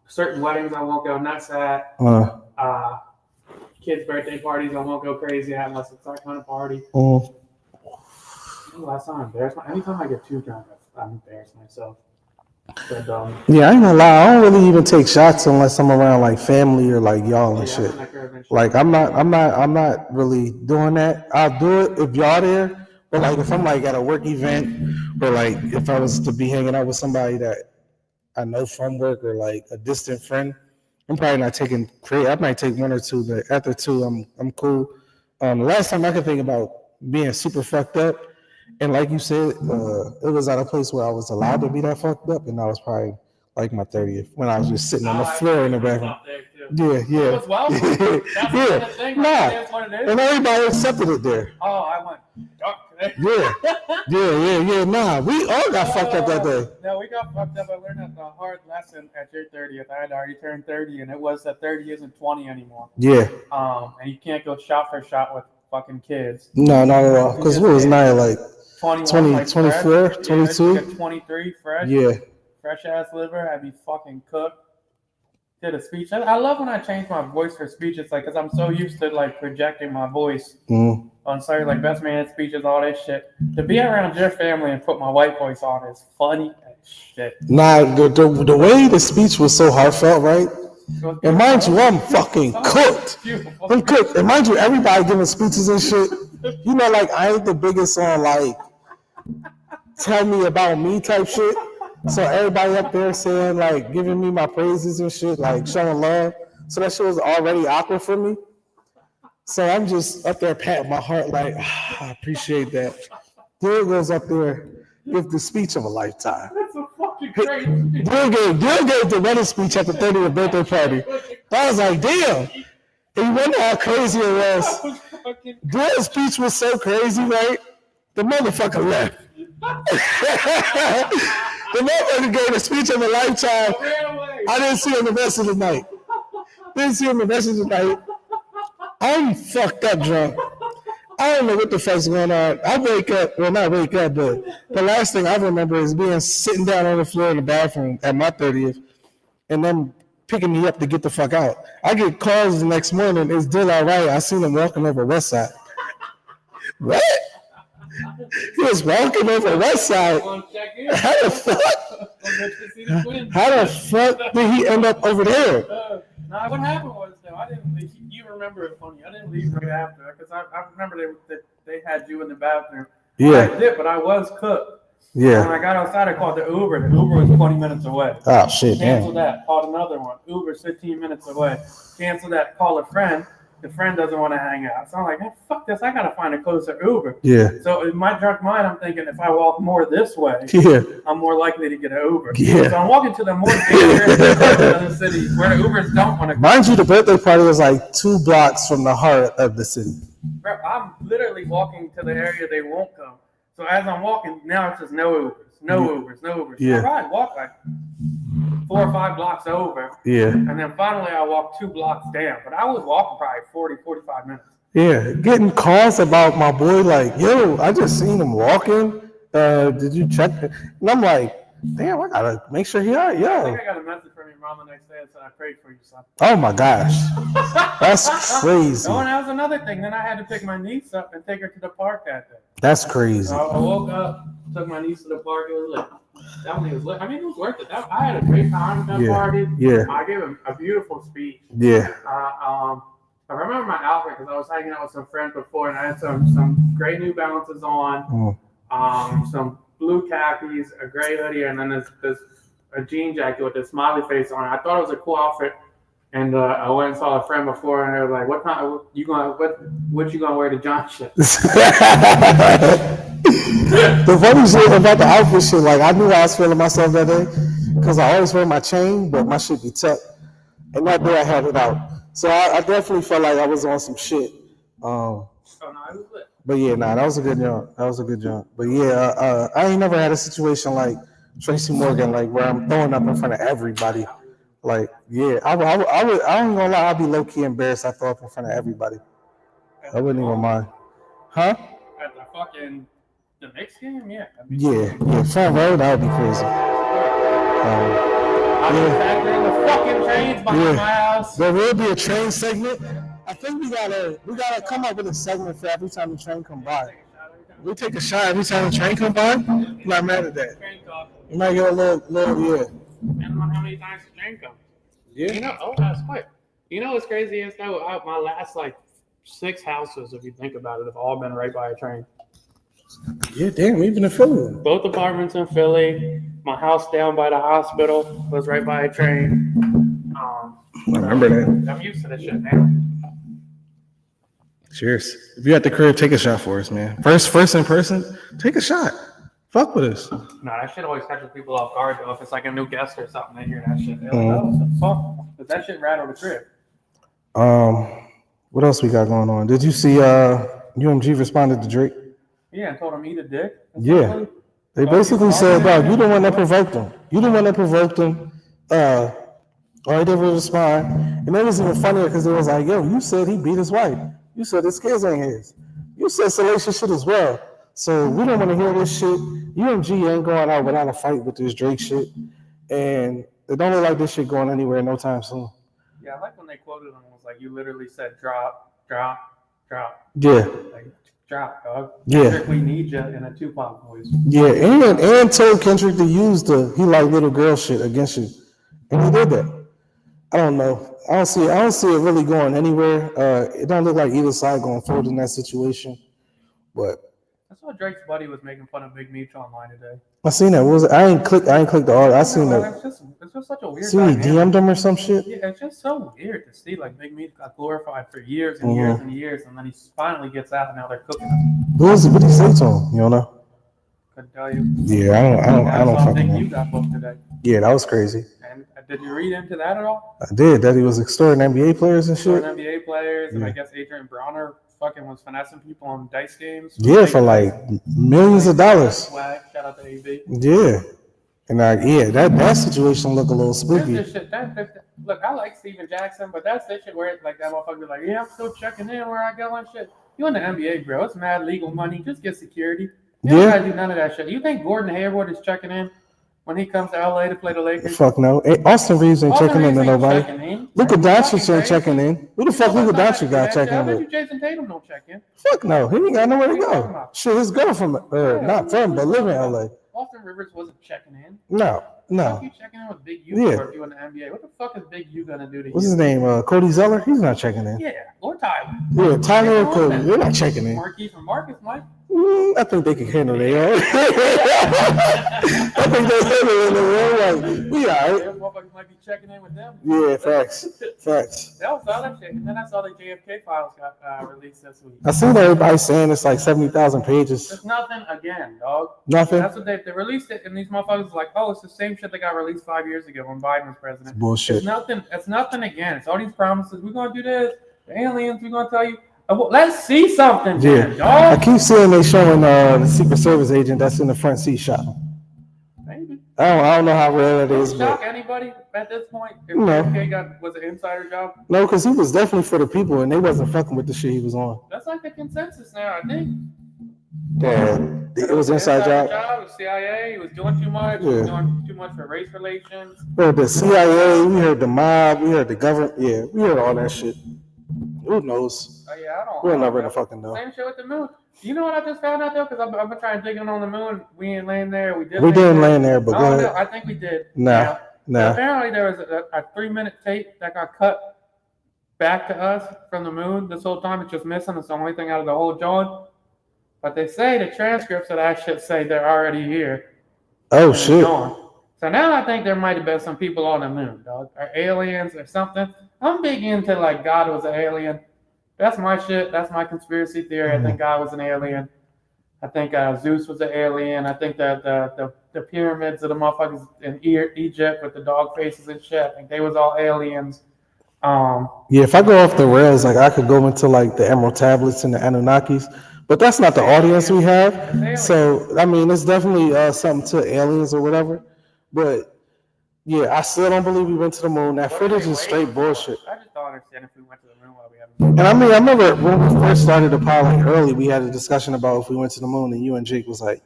Certain weddings I won't go nuts at. Kids' birthday parties I won't go crazy at unless it's that kind of party. Last time I embarrassed myself. Anytime I get too drunk, I'm embarrassed myself. But, yeah, I ain't gonna lie. I don't really even take shots unless I'm around like family or like y'all and shit. Like I'm not really doing that. I'll do it if y'all there. But like if I'm like at a work event or like if I was to be hanging out with somebody that I know from work or like a distant friend, I'm probably not taking I might take one or two, but after two, I'm cool. The last time I could think about being super fucked up, and like you said, it was at a place where I was allowed to be that fucked up, and I was probably like my 30th when I was just sitting on the floor in the bathroom. Yeah. It was welcome. That's yeah. The thing. Nah. What it is. And everybody accepted it there. Oh, I went dark today. Yeah. Nah, we all got fucked up that day. No, we got fucked up. I learned a hard lesson at your 30th. I had already turned 30, and it was that 30 isn't 20 anymore. Yeah. And you can't go shot for shot with fucking kids. No, not at all. Because what was Naya like? 21, 24, fresh. 22? Yeah, 23, fresh. Yeah. Fresh ass liver, had me fucking cooked. Did a speech. I love when I change my voice for speech. It's like, because I'm so used to like projecting my voice on sorry, like best man speeches, all that shit. To be around your family and put my white voice on is funny as shit. Nah, the way the speech was so heartfelt, right? And mind you, I'm fucking cooked. I'm cooked. And mind you, everybody giving speeches and shit. You know, like I ain't the biggest on like tell me about me type shit. So everybody up there saying like giving me my praises and shit, like showing love. So that shit was already awkward for me. So I'm just up there patting my heart like, I appreciate that. Dyl goes up there, give the speech of a lifetime. That's a fucking crazy speech. Dyl gave the wedding speech at the 30th birthday party. I was like, damn. And you wonder how crazy it was. Dyl's speech was so crazy, right? The motherfucker left. The motherfucker gave a speech of a lifetime. I didn't see him the rest of the night. I'm fucked up drunk. I don't know what the fuck's going on. I wake up, well, not wake up, but the last thing I remember is being sitting down on the floor in the bathroom at my 30th and them picking me up to get the fuck out. I get calls the next morning. Is Dyl all right? I seen him walking over West Side. What? He was walking over West Side. How the fuck did he end up over there? Nah, what happened was though, I didn't leave. You remember it funny. I didn't leave right after because I remember they had you in the bathroom. Yeah. I did, but I was cooked. Yeah. When I got outside, I called the Uber. The Uber was 20 minutes away. Oh shit! Cancel that. Called another one. Uber's 15 minutes away. Cancel that. Call a friend. The friend doesn't want to hang out. So I'm like, hey, fuck this. I got to find a closer Uber. Yeah. So in my drunk mind, I'm thinking if I walk more this way, I'm more likely to get an Uber. Yeah. So I'm walking to the more dangerous part of the city where the Ubers don't want to go. Mind you, the birthday party was like 2 blocks from the heart of the city. Bro, I'm literally walking to the area they won't come. So as I'm walking, now it's just no Ubers. No Ubers. Yeah. So I walk like 4 or 5 blocks over. Yeah. And then finally I walked 2 blocks down. But I was walking probably 40, 45 minutes. Yeah. Getting calls about my boy like, yo, I just seen him walking. Did you check? And I'm like, damn, I gotta make sure he alright. I Yo. think I got a message from your mom the next day and said I prayed for you, son. Oh my gosh. That's crazy. Oh, and that was another thing. Then I had to pick my niece up and take her to the park that day. That's crazy. So I woke up, took my niece to the park. It was lit. That one was lit. I mean, it was worth it. I had a great time at that party. Yeah. I gave a beautiful speech. Yeah. I remember my outfit because I was hanging out with some friends before, and I had some gray New Balances on, some blue khakis, a gray hoodie, and then this a jean jacket with a smiley face on it. I thought it was a cool outfit. And I went and saw a friend before, and they were like, "What time? What you gonna wear to John shit?" The funny shit about the outfit shit, like I knew how I was feeling myself that day because I always wear my chain, but my shit be tucked. And that day I had it out. So I definitely felt like I was on some shit. But yeah, nah, that was a good jump. That was a good jump. But yeah, I ain't never had a situation like Tracy Morgan, like where I'm throwing up in front of everybody. Like, yeah, I don't gonna lie, I'll be low key embarrassed. I throw up in front of everybody. I wouldn't even mind. Huh? At the Knicks game, yeah. Yeah, front row, that would be crazy. I'll be factoring in the fucking trains behind my house. There will be a train segment. I think we gotta come up with a segment for every time the train come by. We take a shot every time the train come by. I'm not mad at that. You might get a little yeah. Depending on how many times the train comes. Yeah. That's quick. You know what's crazy is though, my last like 6 houses, if you think about it, have all been right by a train. Yeah, damn, even in Philly. Both apartments in Philly. My house down by the hospital was right by a train. I remember that. I'm used to this shit, man. Cheers. If you're at the crib, take a shot for us, man. First in person, take a shot. Fuck with us. No, that shit always catches people off guard, though. If it's like a new guest or something, they hear that shit. They're like, oh, what the fuck? Because that shit rattled the crib. What else we got going on? Did you see UMG responded to Drake? Yeah, and told him eat a dick. Yeah. They basically said, dog, you the one that provoked him. You the one that provoked him. Or he didn't respond. And it was even funnier because it was like, yo, you said he beat his wife. You said his kids ain't his. You said salacious shit as well. So we don't want to hear this shit. UMG ain't going out without a fight with this Drake shit. And it don't look like this shit going anywhere no time soon. Yeah, I like when they quoted him. It was like, you literally said drop, drop, drop. Yeah. Like, drop, dog. Yeah. Kendrick, we need you in a Tupac voice. Yeah, and told Kendrick to use the he like little girl shit against you. And he did that. I don't know. I don't see it really going anywhere. It don't look like either side going forward in that situation. But I saw Drake's buddy was making fun of Big Meech online today. I seen that. What was it? I ain't clicked the article. I seen that. It's just such a weird. See, he DM'd him or some shit. Yeah, it's just so weird to see like Big Meech got glorified for years and years and years, and then he finally gets out, and now they're cooking him. What did he say to him? You don't know? Couldn't tell you. Yeah, I don't fucking know. You got booked today. Yeah, that was crazy. And did you read into that at all? I did. That he was extorting NBA players and shit. NBA players, and I guess Adrian Browner fucking was finessing people on dice games. Yeah, for like millions of dollars. Shout out to AB. Yeah. And that situation look a little spooky. Look, I like Steven Jackson, but that's that shit where it's like that motherfucker like, yeah, I'm still checking in where I go and shit. You in the NBA, bro? It's mad legal money. Just get security. You don't gotta do none of that shit. You think Gordon Hayward is checking in when he comes to LA to play the Lakers? Fuck no. Austin Reeves ain't checking in to nobody. Luka Doncic ain't checking in. Who the fuck Luka Doncic got checking in with? Jason Tatum don't check in. Fuck no. He ain't got nowhere to go. Shit, his girlfriend, not from, but live in LA. Austin Rivers wasn't checking in. No. What you checking in with Big U for if you in the NBA? What the fuck is Big U gonna do to you? What's his name? Cody Zeller? He's not checking in. Yeah, or Tyler. Yeah, Tyler or Cody. They're not checking in. Marquise and Marcus, Mike. I think they can handle their own. I think they handle it their own. Like, we all right. Motherfuckers might be checking in with them. Yeah, facts. That was all that shit. And then I saw the JFK files got released this week. I seen everybody saying it's like 70,000 pages. It's nothing again, dog. Nothing? That's what they released it, and these motherfuckers was like, oh, it's the same shit that got released 5 years ago when Biden was president. It's bullshit. It's nothing again. It's all these promises. We're going to do this. The aliens, we're going to tell you. Let's see something, man, dog. I keep seeing they showing the Secret Service agent that's in the front seat shot. Maybe. I don't know how real that is, shock but anybody at this point? If JFK was an insider job? No, because he was definitely for the people, and they wasn't fucking with the shit he was on. That's like the consensus now, I think. Yeah, it was inside job. It was CIA. He was doing too much. He was doing too much for race relations. We heard the CIA. We heard the mob. We heard the government. Yeah, we heard all that shit. Who knows? We'll never fucking know. Same shit with the moon. You know what I just found out though? Because I've been trying to dig in on the moon. We ain't laying there. We didn't land there, but I think we did. No. Apparently there was a 3-minute tape that got cut back to us from the moon. This whole time it's just missing. It's the only thing out of the whole joint. But they say the transcripts of that shit say they're already here. Oh shit. So now I think there might have been some people on the moon, dog. Or aliens or something. I'm big into like God was an alien. That's my shit. That's my conspiracy theory. I think God was an alien. I think Zeus was an alien. I think that the pyramids of the motherfuckers in Egypt with the dog faces and shit. I think they was all aliens. Yeah, if I go off the rails, like I could go into like the Emerald Tablets and the Anunnakis, but that's not the audience we have. So I mean, it's definitely something to aliens or whatever. But yeah, I still don't believe we went to the moon. That footage is straight bullshit. I just don't understand if we went to the moon while we haven't. And I mean, I remember when we first started the pilot early, we had a discussion about if we went to the moon, and you and Jake was like,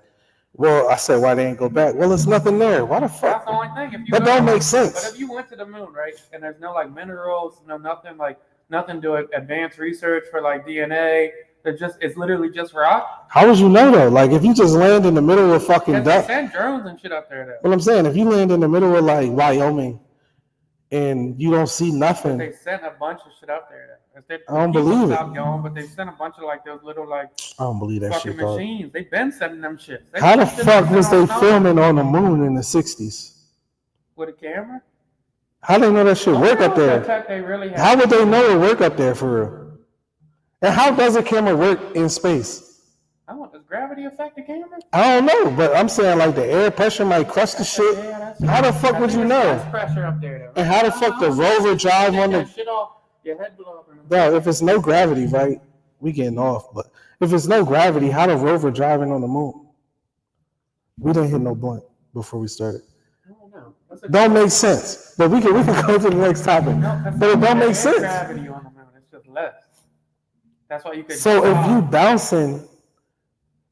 "Well," I said, "Why they ain't go back?" Well, there's nothing there. Why the That's fuck? the only thing. If you That don't make sense. But if you went to the moon, right, and there's no like minerals, no nothing like nothing to advance research for like DNA. It's literally just rock. How would you know though? Like if you just land in the middle of fucking They send drones and shit up there though. Well, I'm saying if you land in the middle of like Wyoming and you don't see nothing, but they sent a bunch of shit up there. I don't believe it. Going, but they sent a bunch of like those little like I don't believe that fucking shit. Machines. They've been sending them shit. How the fuck was they filming on the moon in the '60s? With a camera? How they know that shit work up there? How would they know it work up there for real? And how does a camera work in space? I don't know. Does gravity affect the camera? I don't know, but I'm saying like the air pressure might crush the shit. How the fuck would you know? Pressure up there, though. And how the fuck the rover drive on the shit off your head blow up? Bro, if it's no gravity, right? We getting off, but if it's no gravity, how the rover driving on the moon? We didn't hit no blunt before we started. I don't know. Don't make sense. But we can go to the next topic. But it don't make sense. Gravity on the moon, it's just less. That's why you could. So if you bouncing,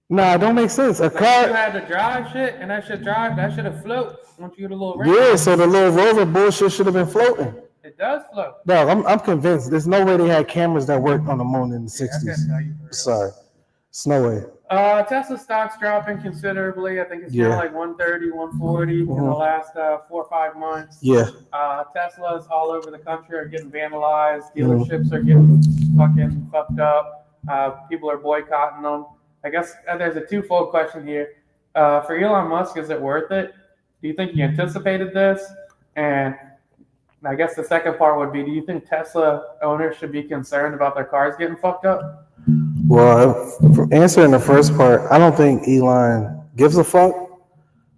nah, it don't make sense. A car. You had to drive shit, and that should have float once you get a little. Yeah, so the little rover bullshit should have been floating. It does float. Bro, I'm convinced. There's no way they had cameras that worked on the moon in the '60s. Sorry, it's no way. Tesla stock's dropping considerably. I think it's down like 130, 140 in the last 4 or 5 months. Yeah. Teslas all over the country are getting vandalized. Dealerships are getting fucking fucked up. People are boycotting them. I guess there's a twofold question here. For Elon Musk, is it worth it? Do you think he anticipated this? And I guess the second part would be, do you think Tesla owners should be concerned about their cars getting fucked up? Well, for answering the first part, I don't think Elon gives a fuck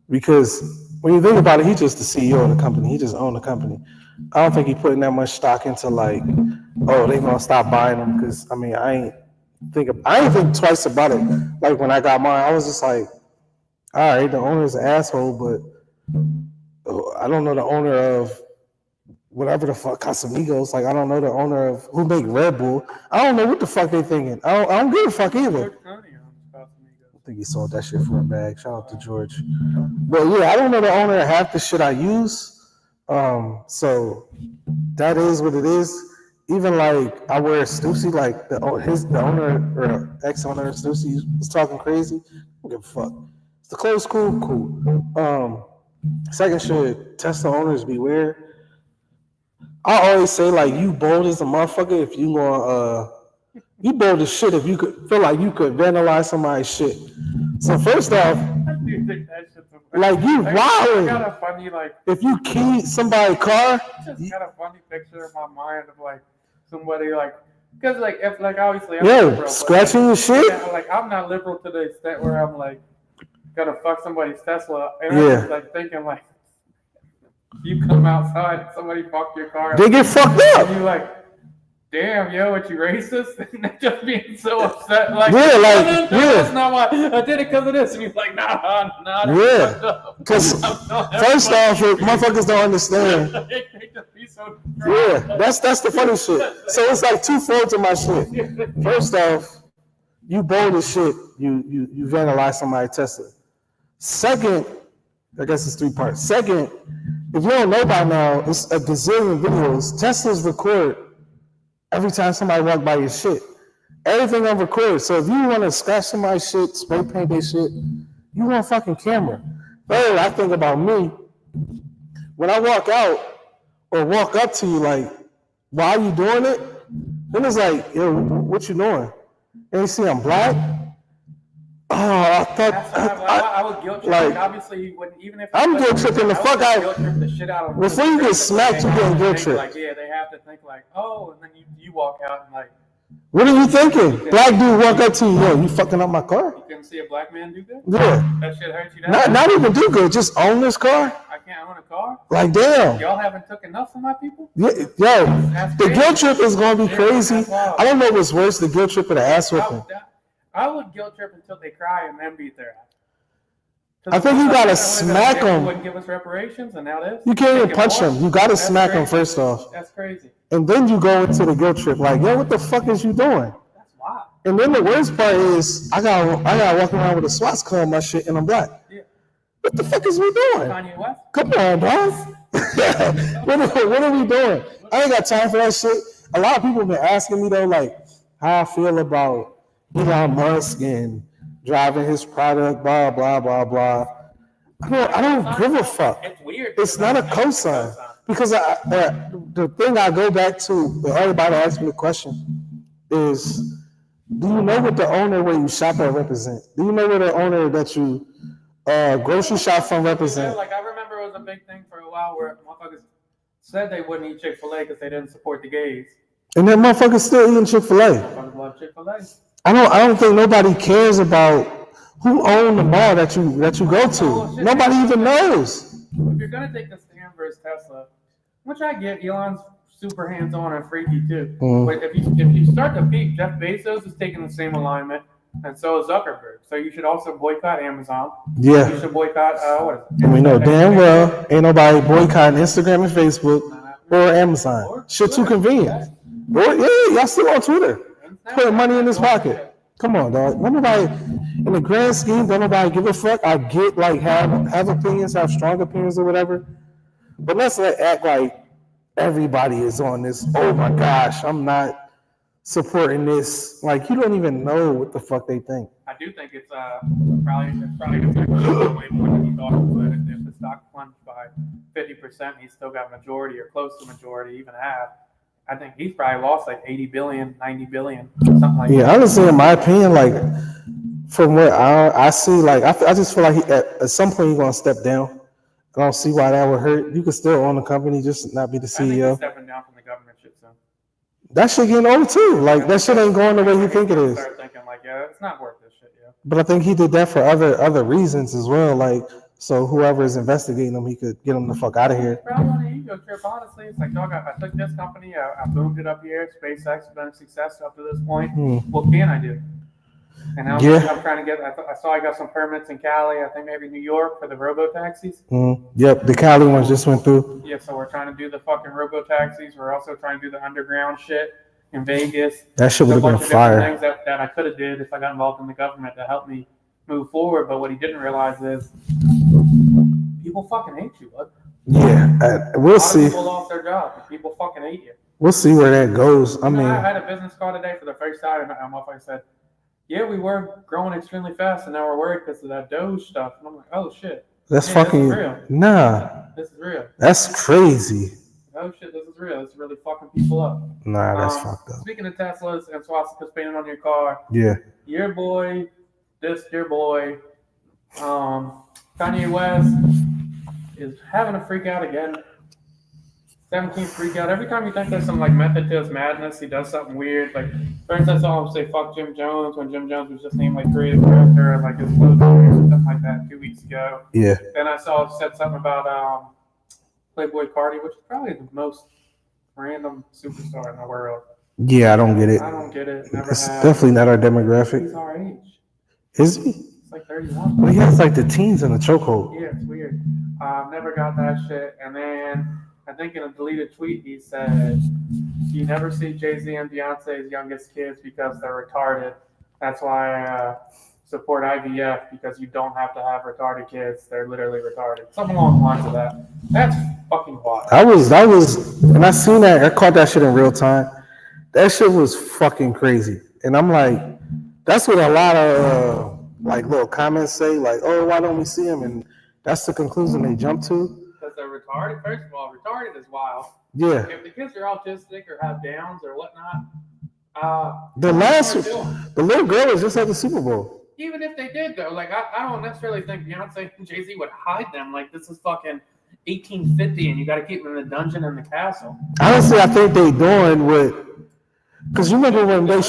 because when you think about it, he's just the CEO of the company. He just owns the company. I don't think he's putting that much stock into like, oh, they're gonna stop buying them because I mean, I ain't think twice about it. Like when I got mine, I was just like, all right, the owner's an asshole, but I don't know the owner of whatever the fuck Casamigos. Like I don't know the owner of who make Red Bull. I don't know what the fuck they thinking. I don't give a fuck either. I think he sold that shit for a bag. Shout out to George. But yeah, I don't know the owner of half the shit I use. So that is what it is. Even like I wear Stussy, like the owner or ex-owner of Stussy was talking crazy. I don't give a fuck. It's the clothes cool. Second, should Tesla owners beware? I always say like you bold as a motherfucker if you want you bold as shit if you could feel like you could vandalize somebody's shit. So first off, I do think that shit's like you wilding. Got a funny like if you key somebody's car. Just got a funny picture in my mind of like somebody like because like if like obviously I'm liberal, scratching your shit. Yeah, like I'm not liberal to the extent where I'm like gonna fuck somebody's Tesla and I'm just like thinking like. You come outside, somebody fucked your car. They get fucked up. And you like, damn, yo, what you racist? And they're just being so upset. Like, yeah, like, no, that's not why. I did it because of this. And you're like, nah. Yeah. Because first off, motherfuckers don't understand. They just be so yeah, that's the funny shit. So it's like twofold to my shit. First off, you bold as shit. You vandalize somebody's Tesla. Second, I guess it's 3 parts. Second, if you don't know by now, it's a gazillion videos. Teslas record every time somebody walk by your shit. Everything on record. So if you want to scratch somebody's shit, spray paint their shit, you want a fucking camera. Third, I think about me. When I walk out or walk up to you, like, why are you doing it? Then it's like, yo, what you doing? And you see I'm black. Oh, I thought I would guilt trip. Like, obviously, you wouldn't even if I'm guilt tripping the fuck out. Guilt trip the shit out of before you get smacked, you getting guilt tripped. Like, yeah, they have to think like, oh, and then you walk out and like. What are you thinking? Black dude walk up to you, yo, you fucking up my car? You can can see a black man do that? Yeah. That shit hurt you that Not even do good. Just own this car. I can't own a car? Like, damn. Y'all haven't took enough from my people? Yeah, yo, the guilt trip is going to be crazy. I don't know what's worse, the guilt trip or the ass whipping. I would guilt trip until they cry and then beat their ass. I think you got to smack them. Wouldn't give us reparations, and now this? You can't even punch them. You got to smack them first off. That's crazy. And then you go into the guilt trip like, yo, what the fuck is you doing? That's wild. And then the worst part is I got walking around with a swastika on my shit and I'm black. Yeah. What the fuck is we doing? Kanye West? Come on, dog. What are we doing? I ain't got time for that shit. A lot of people have been asking me though, like, how I feel about Elon Musk and driving his product, blah, blah, blah, blah. I don't give a fuck. It's weird. It's not a cosign. Because the thing I go back to when everybody asks me the question is, do you know what the owner where you shop at represent? Do you know what the owner that you grocery shop from represent? Like I remember it was a big thing for a while where motherfuckers said they wouldn't eat Chick-fil-A because they didn't support the gays. And that motherfucker's still eating Chick-fil-A. Motherfuckers love Chick-fil-A. I don't think nobody cares about who owned the mall that you go to. Nobody even knows. If you're gonna take the stand versus Tesla, which I get, Elon's super hands-on and freaky too. But if you start to peek, Jeff Bezos is taking the same alignment, and so is Zuckerberg. So you should also boycott Amazon. Yeah. You should boycott what is it? And we know damn well ain't nobody boycotting Instagram and Facebook or Amazon. Shit too convenient. Or, yeah, y'all still on Twitter. Putting money in his pocket. Come on, dog. Nobody, in the grand scheme, don't nobody give a fuck. I get like have opinions, have strong opinions or whatever. But let's act like everybody is on this. Oh my gosh, I'm not supporting this. Like you don't even know what the fuck they think. I do think it's probably going to go way more than he thought it would. If the stock plunged by 50%, he's still got majority or close to majority, even half. I think he's probably lost like 80 billion, 90 billion, something like that. Yeah, honestly, in my opinion, like from what I see, like I just feel like at some point he's gonna step down. I don't see why that would hurt. You could still own the company, just not be the CEO. I think he's stepping down from the government shit soon. That shit getting old too. Like that shit ain't going the way you think it is. Start thinking like, yeah, it's not worth this shit, yeah. But I think he did that for other reasons as well. Like so, whoever is investigating him, he could get him the fuck out of here. Probably on an ego trip, honestly. It's like, dog, I took this company, I boomed it up here. SpaceX has been a success up to this point. What can I do? And now I'm trying to get. I saw I got some permits in Cali. I think maybe New York for the robo taxis. Yep, the Cali ones just went through. Yeah, so we're trying to do the fucking robo taxis. We're also trying to do the underground shit in Vegas. That shit would have been fire. Things that I could have did if I got involved in the government to help me move forward. But what he didn't realize is people fucking hate you, bud. Yeah, we'll see. People lost their job. People fucking hate you. We'll see where that goes. I mean, I had a business call today for the first time, and my motherfucker said, "Yeah, we were growing extremely fast, and now we're worried because of that Doge stuff." And I'm like, "Oh shit, that's fucking this is real. Nah. This is real. That's crazy. Oh shit, this is real. It's really fucking people up." Nah, that's fucked up. Speaking of Teslas and swastikas painted on your car, yeah, your boy, Kanye West is having a freak out again. 17th freak out. Every time you think there's some like method to his madness, he does something weird. Like, for instance, I saw him say "fuck Jim Jones" when Jim Jones was just named like creative director, like his clothing or something like that 2 weeks ago. Yeah. Then I saw him said something about Playboy Cardi, which is probably the most random superstar in the world. Yeah, I don't get it. I don't get it. Never it's have. Definitely not our demographic. He's our age. Is he? It's like 31. Well, he has like the teens in the chokehold. Yeah, it's weird. Never got that shit. And then I think in a deleted tweet he said, "You never see Jay-Z and Beyonce's youngest kids because they're retarded. That's why I support IVF, because you don't have to have retarded kids. They're literally retarded." Something along the lines of that. That's fucking wild. That was, and I seen that. I caught that shit in real time. That shit was fucking crazy. And I'm like, that's what a lot of like little comments say, like, "Oh, why don't we see him?" And that's the conclusion they jump to. Because they're retarded. First of all, retarded is wild. Yeah. If the kids are autistic or have Downs or whatnot, the little girl was just at the Super Bowl. Even if they did, though, like I don't necessarily think Beyonce and Jay-Z would hide them. Like, this is fucking 1850, and you got to keep them in the dungeon and the castle. Honestly, I think they doing what. Because you remember when I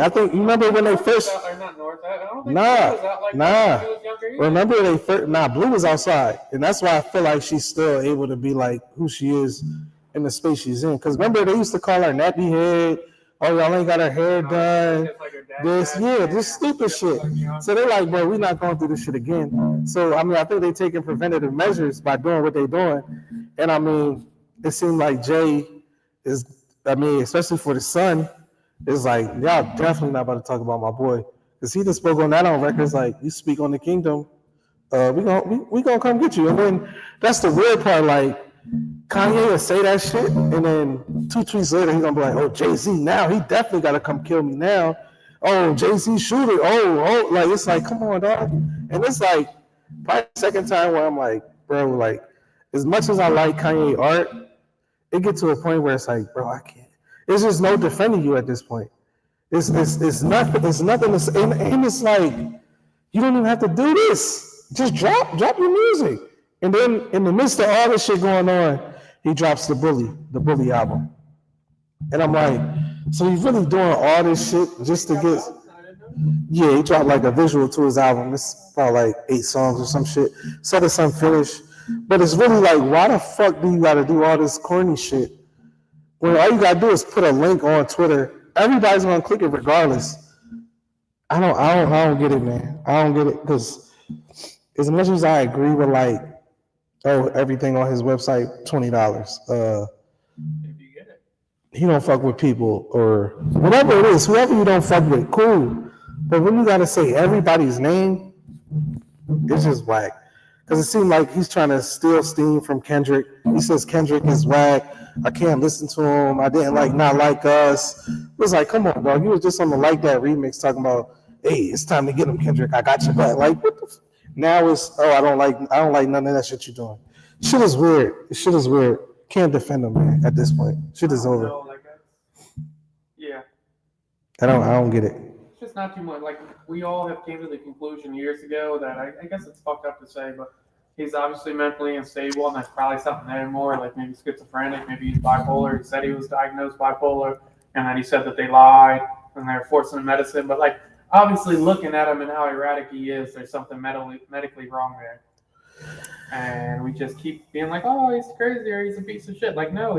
think you remember when they first. Or not North. I don't don't think Blue was out like that when he was younger either. Remember they first, Blue was outside, and that's why I feel like she's still able to be like who she is in the space she's in. Because remember they used to call her nappy head. Oh, y'all ain't got her hair done. This stupid shit. So they're like, bro, we're not going through this shit again. So I mean, I think they're taking preventative measures by doing what they're doing, and I mean, it seemed like Jay is. I mean, especially for the son, is like y'all definitely not about to talk about my boy. Cause he just spoke on that on records like you speak on the kingdom, we gonna come get you. And then that's the weird part. Like Kanye will say that shit, and then 2 tweets later he gonna be like, "Oh Jay-Z, now he definitely gotta come kill me now." Oh Jay-Z shoot it. Oh, like it's like come on, dog. And it's like probably the second time where I'm like, bro, like as much as I like Kanye art, it gets to a point where it's like, bro, I can't. There's just no defending you at this point. It's nothing. It's nothing. And it's like you don't even have to do this. Just drop your music. And then in the midst of all this shit going on, he drops the Bully album. And I'm like, so he's really doing all this shit just to get? Yeah, he dropped like a visual to his album. It's about like 8 songs or some shit. Said it's unfinished, but it's really like, why the fuck do you got to do all this corny shit when all you got to do is put a link on Twitter? Everybody's gonna click it regardless. I don't get it, man. I don't get it because as much as I agree with like, oh, everything on his website $20. If you get it, he don't fuck with people or whatever it is. Whoever you don't fuck with, cool. But when you gotta say everybody's name, it's just whack. Because it seemed like he's trying to steal steam from Kendrick. He says Kendrick is whack. I can't listen to him. I didn't like Not Like Us. It was like, come on, bro. You was just on the Like That remix talking about, hey, it's time to get him, Kendrick. I got your back. Like, what the now it's, oh, I don't like none of that shit you're doing. Shit is weird. Shit is weird. Can't defend him, man, at this point. Shit is over. Yeah. I don't get it. It's just not too much. Like, we all have came to the conclusion years ago that I guess it's fucked up to say, but he's obviously mentally unstable, and that's probably something there more, like maybe schizophrenic, maybe he's bipolar. He said he was diagnosed bipolar, and then he said that they lied, and they're forcing him medicine. But, like, obviously looking at him and how erratic he is, there's something medically wrong there. And we just keep being like, oh, he's crazy or he's a piece of shit. Like, no,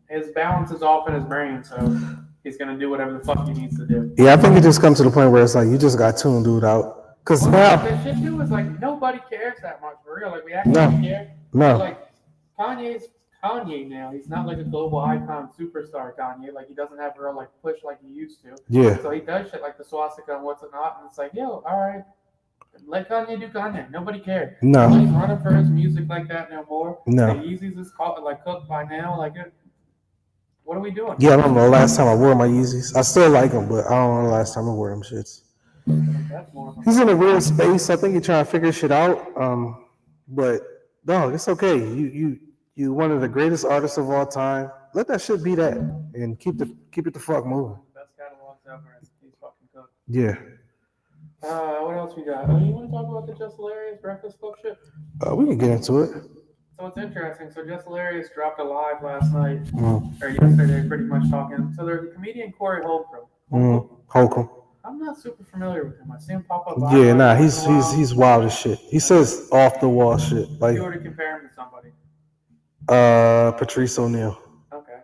his balance is off in his brain, so he's going to do whatever the fuck he needs to do. Yeah, I think it just comes to the point where it's like, you just got tuned dude out. Because now, the shit too is like, nobody cares that much for real. Like, we actually care. No. Like, Kanye's Kanye now. He's not like a global icon superstar Kanye. Like, he doesn't have a real like push like he used to. Yeah. So he does shit like the swastika and what's not, and it's like, yo, all right, let Kanye do Kanye. Nobody cares. No. Nobody's running for his music like that no more. No. The Yeezys is called like cooked by now. Like, what are we doing? Yeah, I don't know the last time I wore my Yeezys. I still like them, but I don't know the last time I wore them shits. He's in a weird space. I think he's trying to figure shit out. But no, it's okay. You one of the greatest artists of all time. Let that shit be that, and keep it the fuck moving. Best catalogs ever. He's fucking cooked. Yeah. What else we got? You want to talk about the Just Hilarious Breakfast Club shit? We can get into it. So it's interesting. So Just Hilarious dropped a live last night or yesterday, pretty much talking. So there's a comedian Corey Holcomb. I'm not super familiar with him. I see him pop up. Yeah, nah, he's wild as shit. He says off the wall shit. Like, if you were to compare him to somebody. Patrice O'Neal. Okay.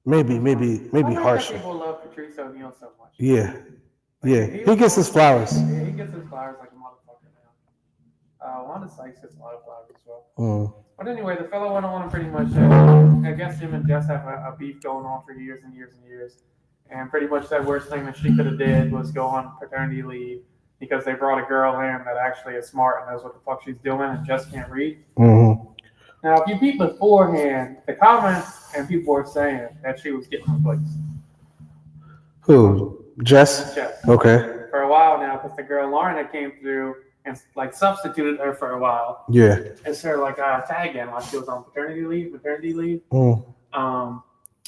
Maybe harsher. People love Patrice O'Neal so much. Yeah. He gets his flowers. Yeah, he gets his flowers like a motherfucker now. Wanda Sykes gets a lot of flowers as well. But anyway, the fellow went on and pretty much I guess him and Jess have a beef going on for years and years and years. And pretty much that worst thing that she could have did was go on paternity leave because they brought a girl in that actually is smart and knows what the fuck she's doing and just can't read. Now, if you peep beforehand, the comments and people were saying that she was getting replaced. Who? Jess? Okay. For a while now, because the girl Lauren that came through and like substituted her for a while. Yeah. It's her like tag in while she was on maternity leave.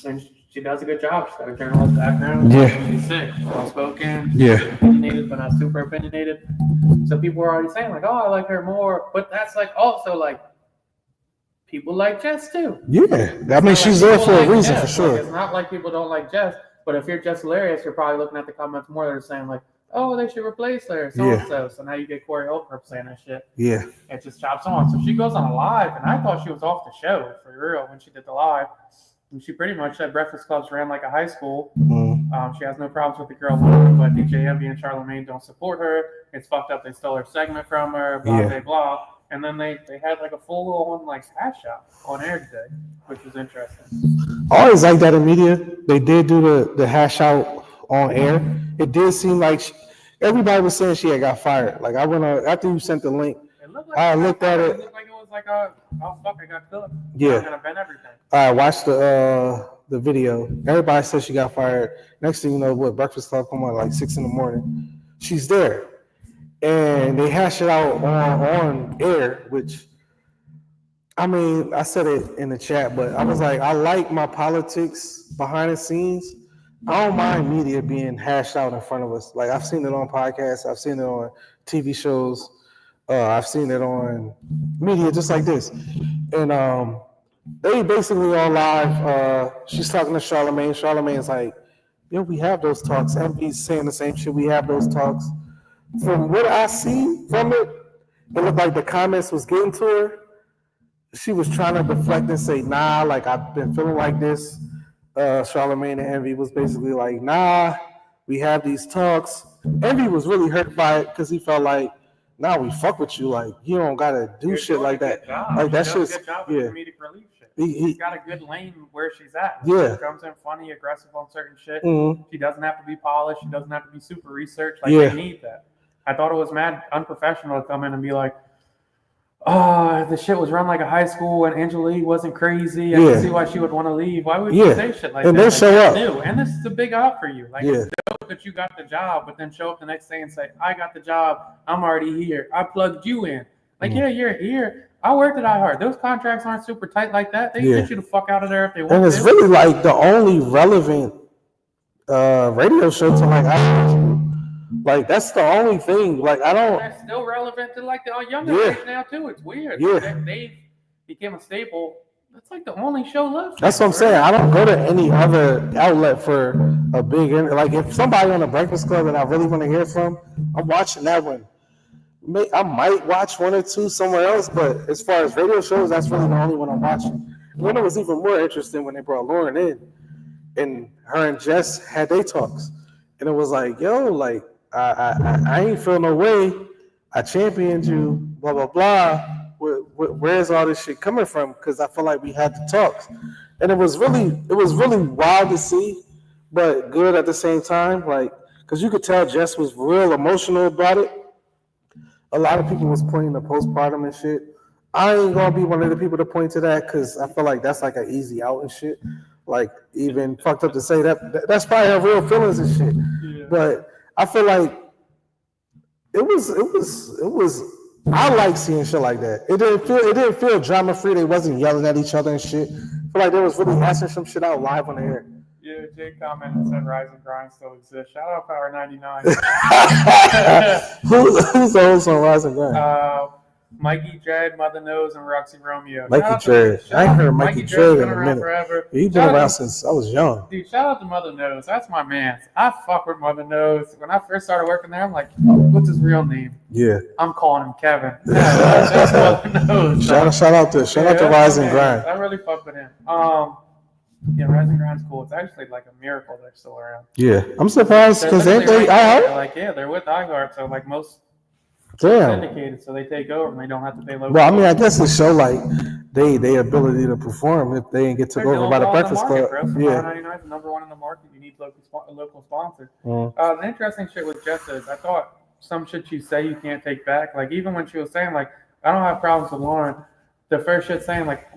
And she does a good job. She's got a journalist background. Yeah. She's sick, well-spoken. Yeah. Opinionated, but not super opinionated. So people were already saying like, oh, I like her more. But that's like also like people like Jess too. Yeah. I mean, she's there for a reason, for sure. Like, it's not like people don't like Jess, but if you're Jess Hilarious, you're probably looking at the comments more that are saying like, oh, they should replace her, so and so. So now you get Corey Holcomb saying that shit. Yeah. It just chops on. So she goes on a live, and I thought she was off the show for real when she did the live. And she pretty much said Breakfast Clubs ran like a high school. She has no problems with the girl, but DJ Envy and Charlamagne don't support her. It's fucked up. They stole her segment from her, blah, blah, blah. And then they had like a full-on like hash out on air today, which was interesting. I always like that in media. They did do the hash out on air. It did seem like everybody was saying she had got fired. Like I went on after you sent the link. I looked at it. It looked like it was like oh fuck, I got killed. Yeah. I'm gonna bend everything. I watched the video. Everybody said she got fired. Next thing you know, Breakfast Club come on like 6 a.m. She's there, and they hash it out on air. Which, I mean, I said it in the chat, but I was like, I like my politics behind the scenes. I don't mind media being hashed out in front of us. Like I've seen it on podcasts, I've seen it on TV shows, I've seen it on media just like this, and they basically all live. She's talking to Charlamagne. Charlamagne's like, yo, we have those talks. Envy's saying the same shit. We have those talks. From what I see from it, it looked like the comments was getting to her. She was trying to deflect and say, nah, like I've been feeling like this. Charlamagne and Envy was basically like, nah, we have these talks. Envy was really hurt by it because he felt like, nah, we fuck with you. Like, you don't gotta do shit like that. Like that shit's comedic relief shit. She's got a good lane where she's at. Yeah. She comes in funny, aggressive on certain shit. Mm-hmm. She doesn't have to be polished. She doesn't have to be super researched. Like they need that. I thought it was mad unprofessional to come in and be like, the shit was run like a high school and Angela wasn't crazy. I can see why she would want to leave. Why would you say shit like that? And then show up. New. And this is a big out for you. Like it's dope that you got the job, but then show up the next day and say, I got the job. I'm already here. I plugged you in. Like, yeah, you're here. I worked at iHeart. Those contracts aren't super tight like that. They get you the fuck out of there if they want to. And it's really like the only relevant radio show to like iHeart. Like that's the only thing. Like I don't. That's still relevant to like the younger age now too. It's weird. Yeah. They became a staple. That's like the only show left. That's what I'm saying. I don't go to any other outlet for a big like if somebody on the Breakfast Club that I really want to hear from, I'm watching that one. I might watch one or two somewhere else, but as far as radio shows, that's really the only one I'm watching. And then it was even more interesting when they brought Lauren in, and her and Jess had their talks, and it was like, yo, like. I ain't feel no way. I championed you, blah blah blah. Where's all this shit coming from? Because I feel like we had the talks, and it was really wild to see, but good at the same time. Like, because you could tell Jess was real emotional about it. A lot of people was pointing to postpartum and shit. I ain't gonna be one of the people to point to that because I feel like that's like an easy out and shit. Like even fucked up to say that's probably her real feelings and shit. Yeah. But I feel like it was. I like seeing shit like that. It didn't feel drama free. They wasn't yelling at each other and shit. I feel like they was really hashing some shit out live on the air. Yeah, Jake commented and said Rise and Grind still exists. Shout out Power 99. Who's the host on Rise and Grind? Mikey Dread, Mother Nose, and Roxy Romeo. Mikey Dread. I ain't heard Mikey Dread in a minute. Forever. He's been around since I was young. Dude, shout out to Mother Nose. That's my man. I fuck with Mother Nose. When I first started working there, I'm like, what's his real name? Yeah. I'm calling him Kevin. That's Mother Nose. Shout out to Rise and Grind. I really fuck with him. Yeah, Rise and Grind's cool. It's actually like a miracle they're still around. Yeah. I'm surprised because they iHeart? Like, yeah, they're with iHeart. So like most syndicated, so they take over and they don't have to pay local. Well, I mean, I guess it show like they ability to perform if they didn't get took over by the Breakfast Club. Yeah, $4.99 is number one in the market. You need local sponsors. The interesting shit with Jess is I thought some shit she say you can't take back. Like even when she was saying like I don't have problems with Lauren, the first shit saying like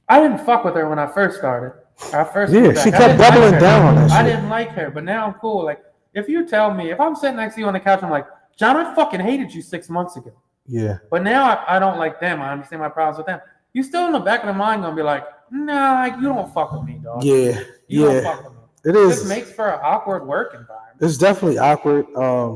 I didn't fuck with her when I first started. She kept doubling down on that shit. I didn't like her, but now I'm cool. Like if you tell me if I'm sitting next to you on the couch, I'm like. John, I fucking hated you 6 months ago. Yeah. But now I don't like them. I understand my problems with them. You still in the back of the mind gonna be like, nah, you don't fuck with me, dog. Yeah. You don't fuck with me. It is. It makes for an awkward work environment. It's definitely awkward.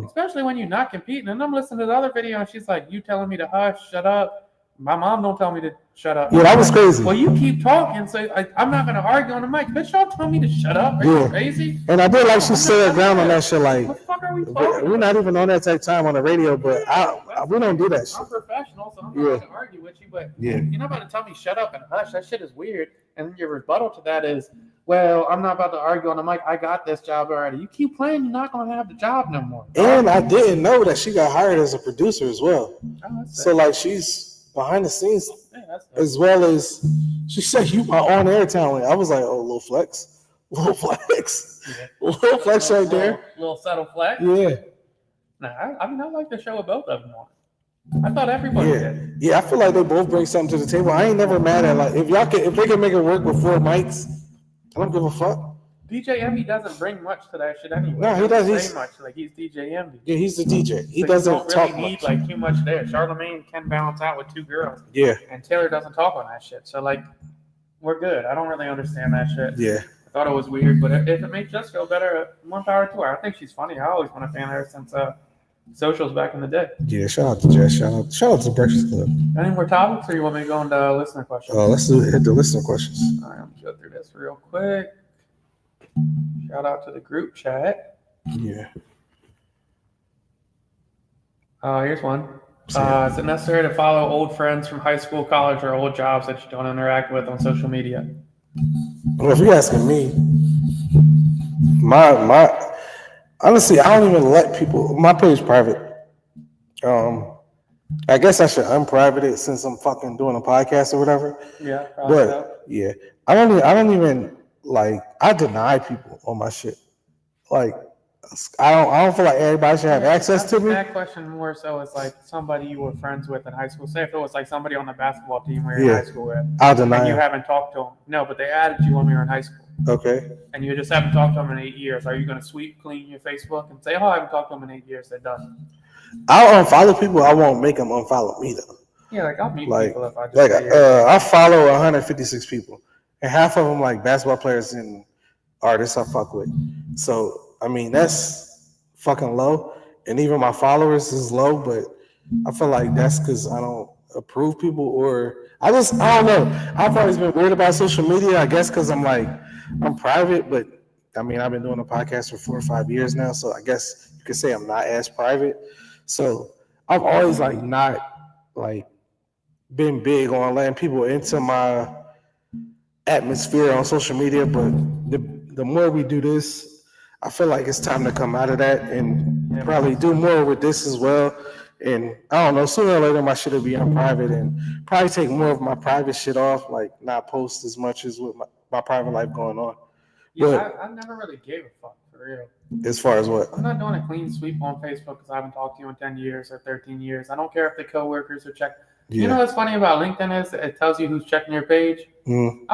Especially when you're not competing. And I'm listening to the other video and she's like, you telling me to hush, shut up, My mom don't tell me to shut up. Yeah, that was crazy. Well, you keep talking, so I'm not gonna argue on the mic. Bitch, y'all tell me to shut up. Are you crazy? And I did like she stood her ground on that shit. Like, what the fuck are we talking? We're not even on that type of time on the radio, but we don't do that shit. I'm professional, so I'm not gonna argue with you. But you're not about to tell me shut up and hush. That shit is weird. And then your rebuttal to that is, well, I'm not about to argue on the mic. I got this job already. You keep playing, you're not gonna have the job no more. And I didn't know that she got hired as a producer as well. So like she's behind the scenes as well as she said you my on-air talent. I was like, oh, little flex right there. Little subtle flex. Yeah. Nah, I mean I like the show with both of them on. I thought everybody did. Yeah, I feel like they both bring something to the table. I ain't never mad at like if they can make it work with 4 mics, I don't give a fuck. DJ Envy doesn't bring much to that shit anyway. No, he doesn't say much. Like he's DJ Envy. Yeah, he's the DJ. He doesn't don't talk really need much. like too much there. Charlamagne can balance out with 2 girls. Yeah. And Taylor doesn't talk on that shit. So like, we're good. I don't really understand that shit. Yeah. I thought it was weird, but if it makes us feel better, more power to her. I think she's funny. I always been a fan of her since socials back in the day. Yeah. Shout out to Jess. Shout out to Breakfast Club. Any more topics, or you want me to go into listener questions? Let's hit the listener questions. All right, I'm gonna go through this real quick. Shout out to the group chat. Yeah. Here's one. Is it necessary to follow old friends from high school, college, or old jobs that you don't interact with on social media? Well, if you're asking me, my honestly, I don't even let people. My page private. I guess I should unprivate it since I'm fucking doing a podcast or whatever. Yeah, but so. Yeah, I don't even like. I deny people on my shit. Like, I don't feel like everybody should have access to me. That question more so is like somebody you were friends with in high school. Say if it was like somebody on the basketball team we were in high school with. I'll deny. And you haven't talked to them. No, but they added you when we were in high school. Okay. And you just haven't talked to them in 8 years. Are you going to sweep clean your Facebook and say, oh, I haven't talked to them in 8 years? They're done. I'll unfollow people. I won't make them unfollow me though. Yeah, like I'll meet people if I just I follow 156 people, and half of them like basketball players and artists I fuck with. So I mean that's fucking low, and even my followers is low. But I feel like that's because I don't approve people, or I don't know. I've always been weird about social media. I guess because I'm private, but I mean I've been doing a podcast for 4 or 5 years now, so I guess you could say I'm not as private. So I've always not been big on letting people into my atmosphere on social media, but the more we do this, I feel like it's time to come out of that and probably do more with this as well. And I don't know, sooner or later my shit will be on private and probably take more of my private shit off, like not post as much as with my private life going on. Yeah, I never really gave a fuck, for real. As far as what? I'm not doing a clean sweep on Facebook because I haven't talked to you in 10 years or 13 years. I don't care if the coworkers are checking. Yeah. You know what's funny about LinkedIn is it tells you who's checking your page.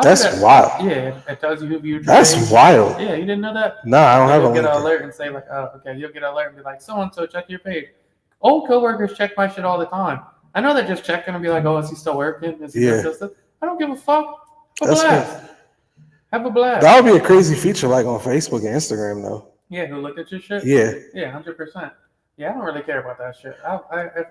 That's wild. Yeah, it tells you who viewed your page. That's wild. Yeah, you didn't know that? No, I don't have a LinkedIn. You'll get an alert and say like, oh, okay. You'll get an alert and be like, so-and-so check your page. Old coworkers check my shit all the time. I know they're just checking and be like, oh, is he still working? Is he doing this? I don't give a fuck. Have a blast. Have a blast. That would be a crazy feature like on Facebook and Instagram though. Yeah, who looked at your shit? Yeah. Yeah, 100%. Yeah, I don't really care about that shit.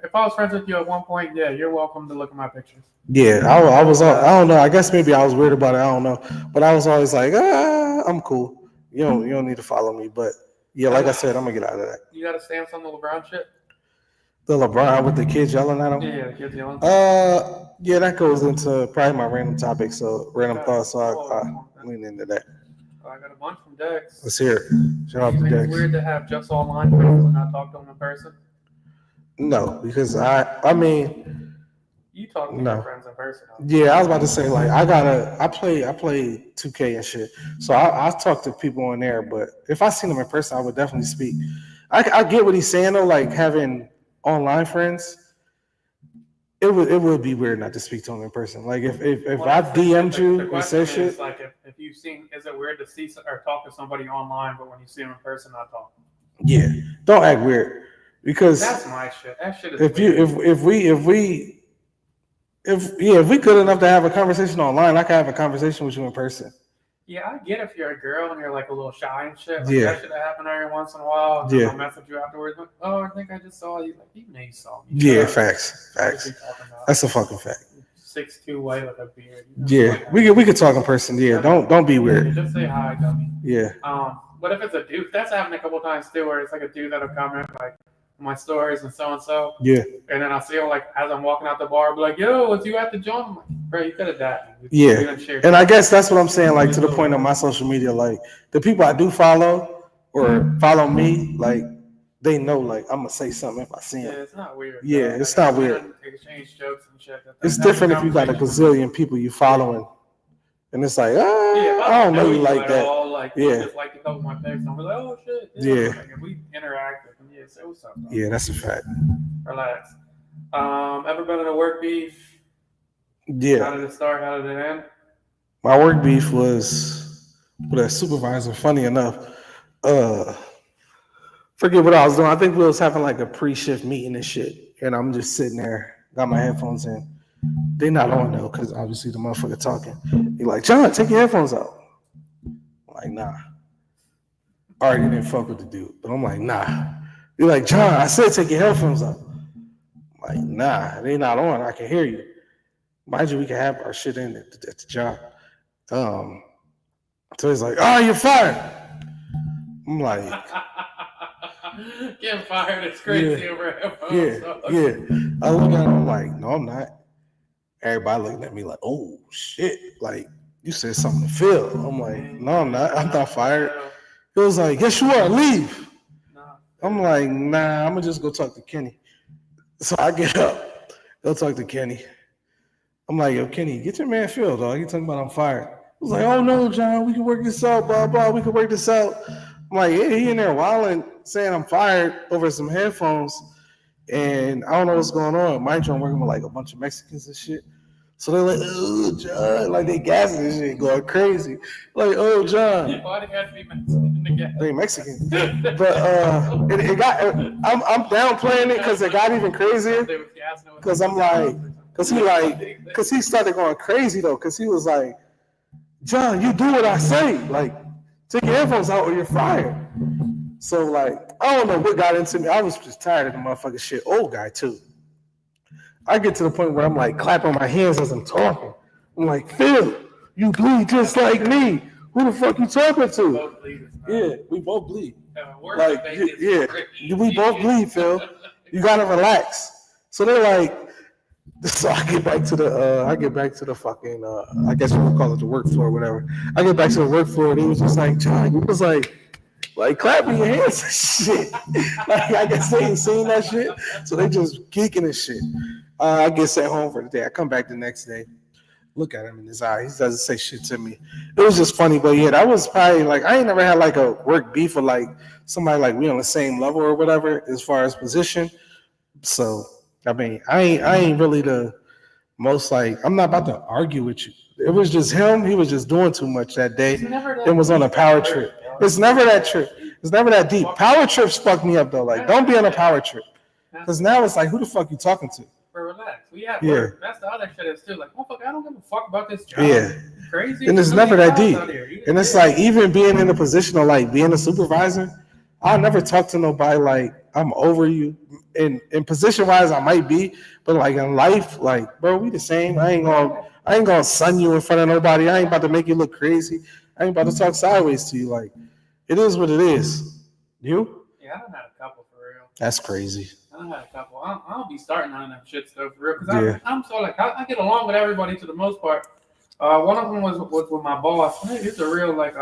If I was friends with you at one point, yeah, you're welcome to look at my pictures. Yeah, I was. I don't know. I guess maybe I was weird about it. I don't know, but I was always like, I'm cool. You don't need to follow me. But yeah, like I said, I'm gonna get out of that. You got to stamp on the LeBron shit. The LeBron with the kids yelling at him. Yeah, the kids yelling. Yeah, that goes into probably my random topic. So random thoughts. So I lean into that. I got a bunch from Dex. Let's hear it. Shout out to Dex. It's weird to have just online friends and not talk to them in person. No, because I mean, you talk to your friends in person. Yeah, I was about to say I play 2K and shit, so I talk to people on there. But if I seen them in person, I would definitely speak. I get what he's saying though, like having online friends. It would be weird not to speak to him in person. Like if I DM'd you and say shit. Like if you seen, is it weird to see or talk to somebody online, but when you see them in person, not talk? Yeah, don't act weird because that's my shit. That shit is. If we good enough to have a conversation online, I can have a conversation with you in person. Yeah, I get if you're a girl and you're like a little shy and shit. Like Yeah. that should have happened every once in a while. And Yeah. I'll message you afterwards. Like, oh, I think I just saw you. Like, you know you saw me. Yeah, Shut up. facts. What are you Facts. talking about? That's a fucking fact. 6'2" white with a beard. You know, Yeah, like we could talk in person. Yeah, don't be yeah, weird. just say hi, dummy. Yeah. What if it's a dude? That's happened a couple times too, where it's like a dude that'll comment like my stories and so. Yeah. And then I'll see him like as I'm walking out the bar, I'll be like, "Yo, was you at the Jon?" I'm like, "Bro, you could have died." Yeah. And I guess that's what I'm saying. Like to the point of my social media, like the people I do follow or follow me, like they know, like I'm gonna say something if I see Yeah, them. it's not weird. Yeah, Like, it's not weird. Exchange jokes and shit. It's different if you got a gazillion people you following, and it's like, I don't know you like that. All, like, Yeah. Just like a couple of my texts, and we're like, "Oh shit." Yeah. Like, if we interact, and yeah, say what's up. Bro. Yeah, that's a fact. Relax. Ever been in a work beef? Yeah. How did it start? How did it end? My work beef was with a supervisor. Funny enough, forget what I was doing. I think we was having like a pre-shift meeting and shit, and I'm just sitting there, got my headphones in. They not on though, because obviously the motherfucker talking. He like, John, take your headphones out. I'm like, nah. I already didn't fuck with the dude, but I'm like, nah. You're like, John, I said take your headphones out. I'm like, nah, they not on. I can hear you. Mind you, we can have our shit in at the job. So he's like, oh, you're fired. I'm like, getting fired. It's crazy over headphones. Yeah. I look at him, I'm like, no, I'm not. Everybody looking at me like, oh shit, like you said something to Phil. I'm like, no, I'm not. I'm not fired. It was like, yes, you are. Leave. I'm like, nah, I'm gonna just go talk to Kenny. So I get up, go talk to Kenny. I'm like, yo, Kenny, get your man Phil, dog. You talking about I'm fired? He was like, oh no, John, we can work this out, blah blah. We can work this out. I'm like, yeah, he in there wilding, saying I'm fired over some headphones, and I don't know what's going on. Mind you, I'm working with like a bunch of Mexicans and shit. So they're like, oh, John, like they gassing this shit, going crazy. Like, oh, John. Why they gotta be Mexican again? They Mexican. But it got, I'm downplaying it because it got even crazier. Because I'm like, because he started going crazy though. Because he was like, John, you do what I say. Like, take your headphones out or you're fired. So like, I don't know what got into me. I was just tired of the motherfucking shit. Old guy too. I get to the point where I'm like clapping my hands as I'm talking. I'm like, Phil, you bleed just like me. Who the fuck you talking to? Yeah, we both bleed. Like, yeah, we both bleed, Phil. You gotta relax. So they're like, so I get back to the fucking, I guess we would call it the work floor or whatever. I get back to the work floor and he was just like, John, he was like clapping your hands and shit. Like, I guess they ain't seen that shit. So they just geeking and shit. I get sent home for the day. I come back the next day, look at him in his eye. He doesn't say shit to me. It was just funny, but yeah, that was probably like, I ain't never had like a work beef with like somebody like we on the same level or whatever as far as position. So I mean, I ain't really the most like, I'm not about to argue with you. It was just him. He was just doing too much that day. It was on a power trip. It's never that trip. It's never that deep. Power trips fuck me up though. Like, don't be on a power trip. Because now it's like, who the fuck you talking to? Relax. We have work. That's the other shit is too. Like, motherfucker, I don't give a fuck about this job. Yeah. Crazy. And it's never that deep. And it's like, even being in a position of like being a supervisor, I'll never talk to nobody like I'm over you. In position wise, I might be, but like in life, like, bro, we the same. I ain't gonna sun you in front of nobody. I ain't about to make you look crazy. I ain't about to talk sideways to you. Like, it is what it is. You? Yeah, I done had a couple for real. That's crazy. I done had a couple. I'll be starting on that shit stuff for real because I'm so like I get along with everybody to the most part. One of them was with my boss. He's a real like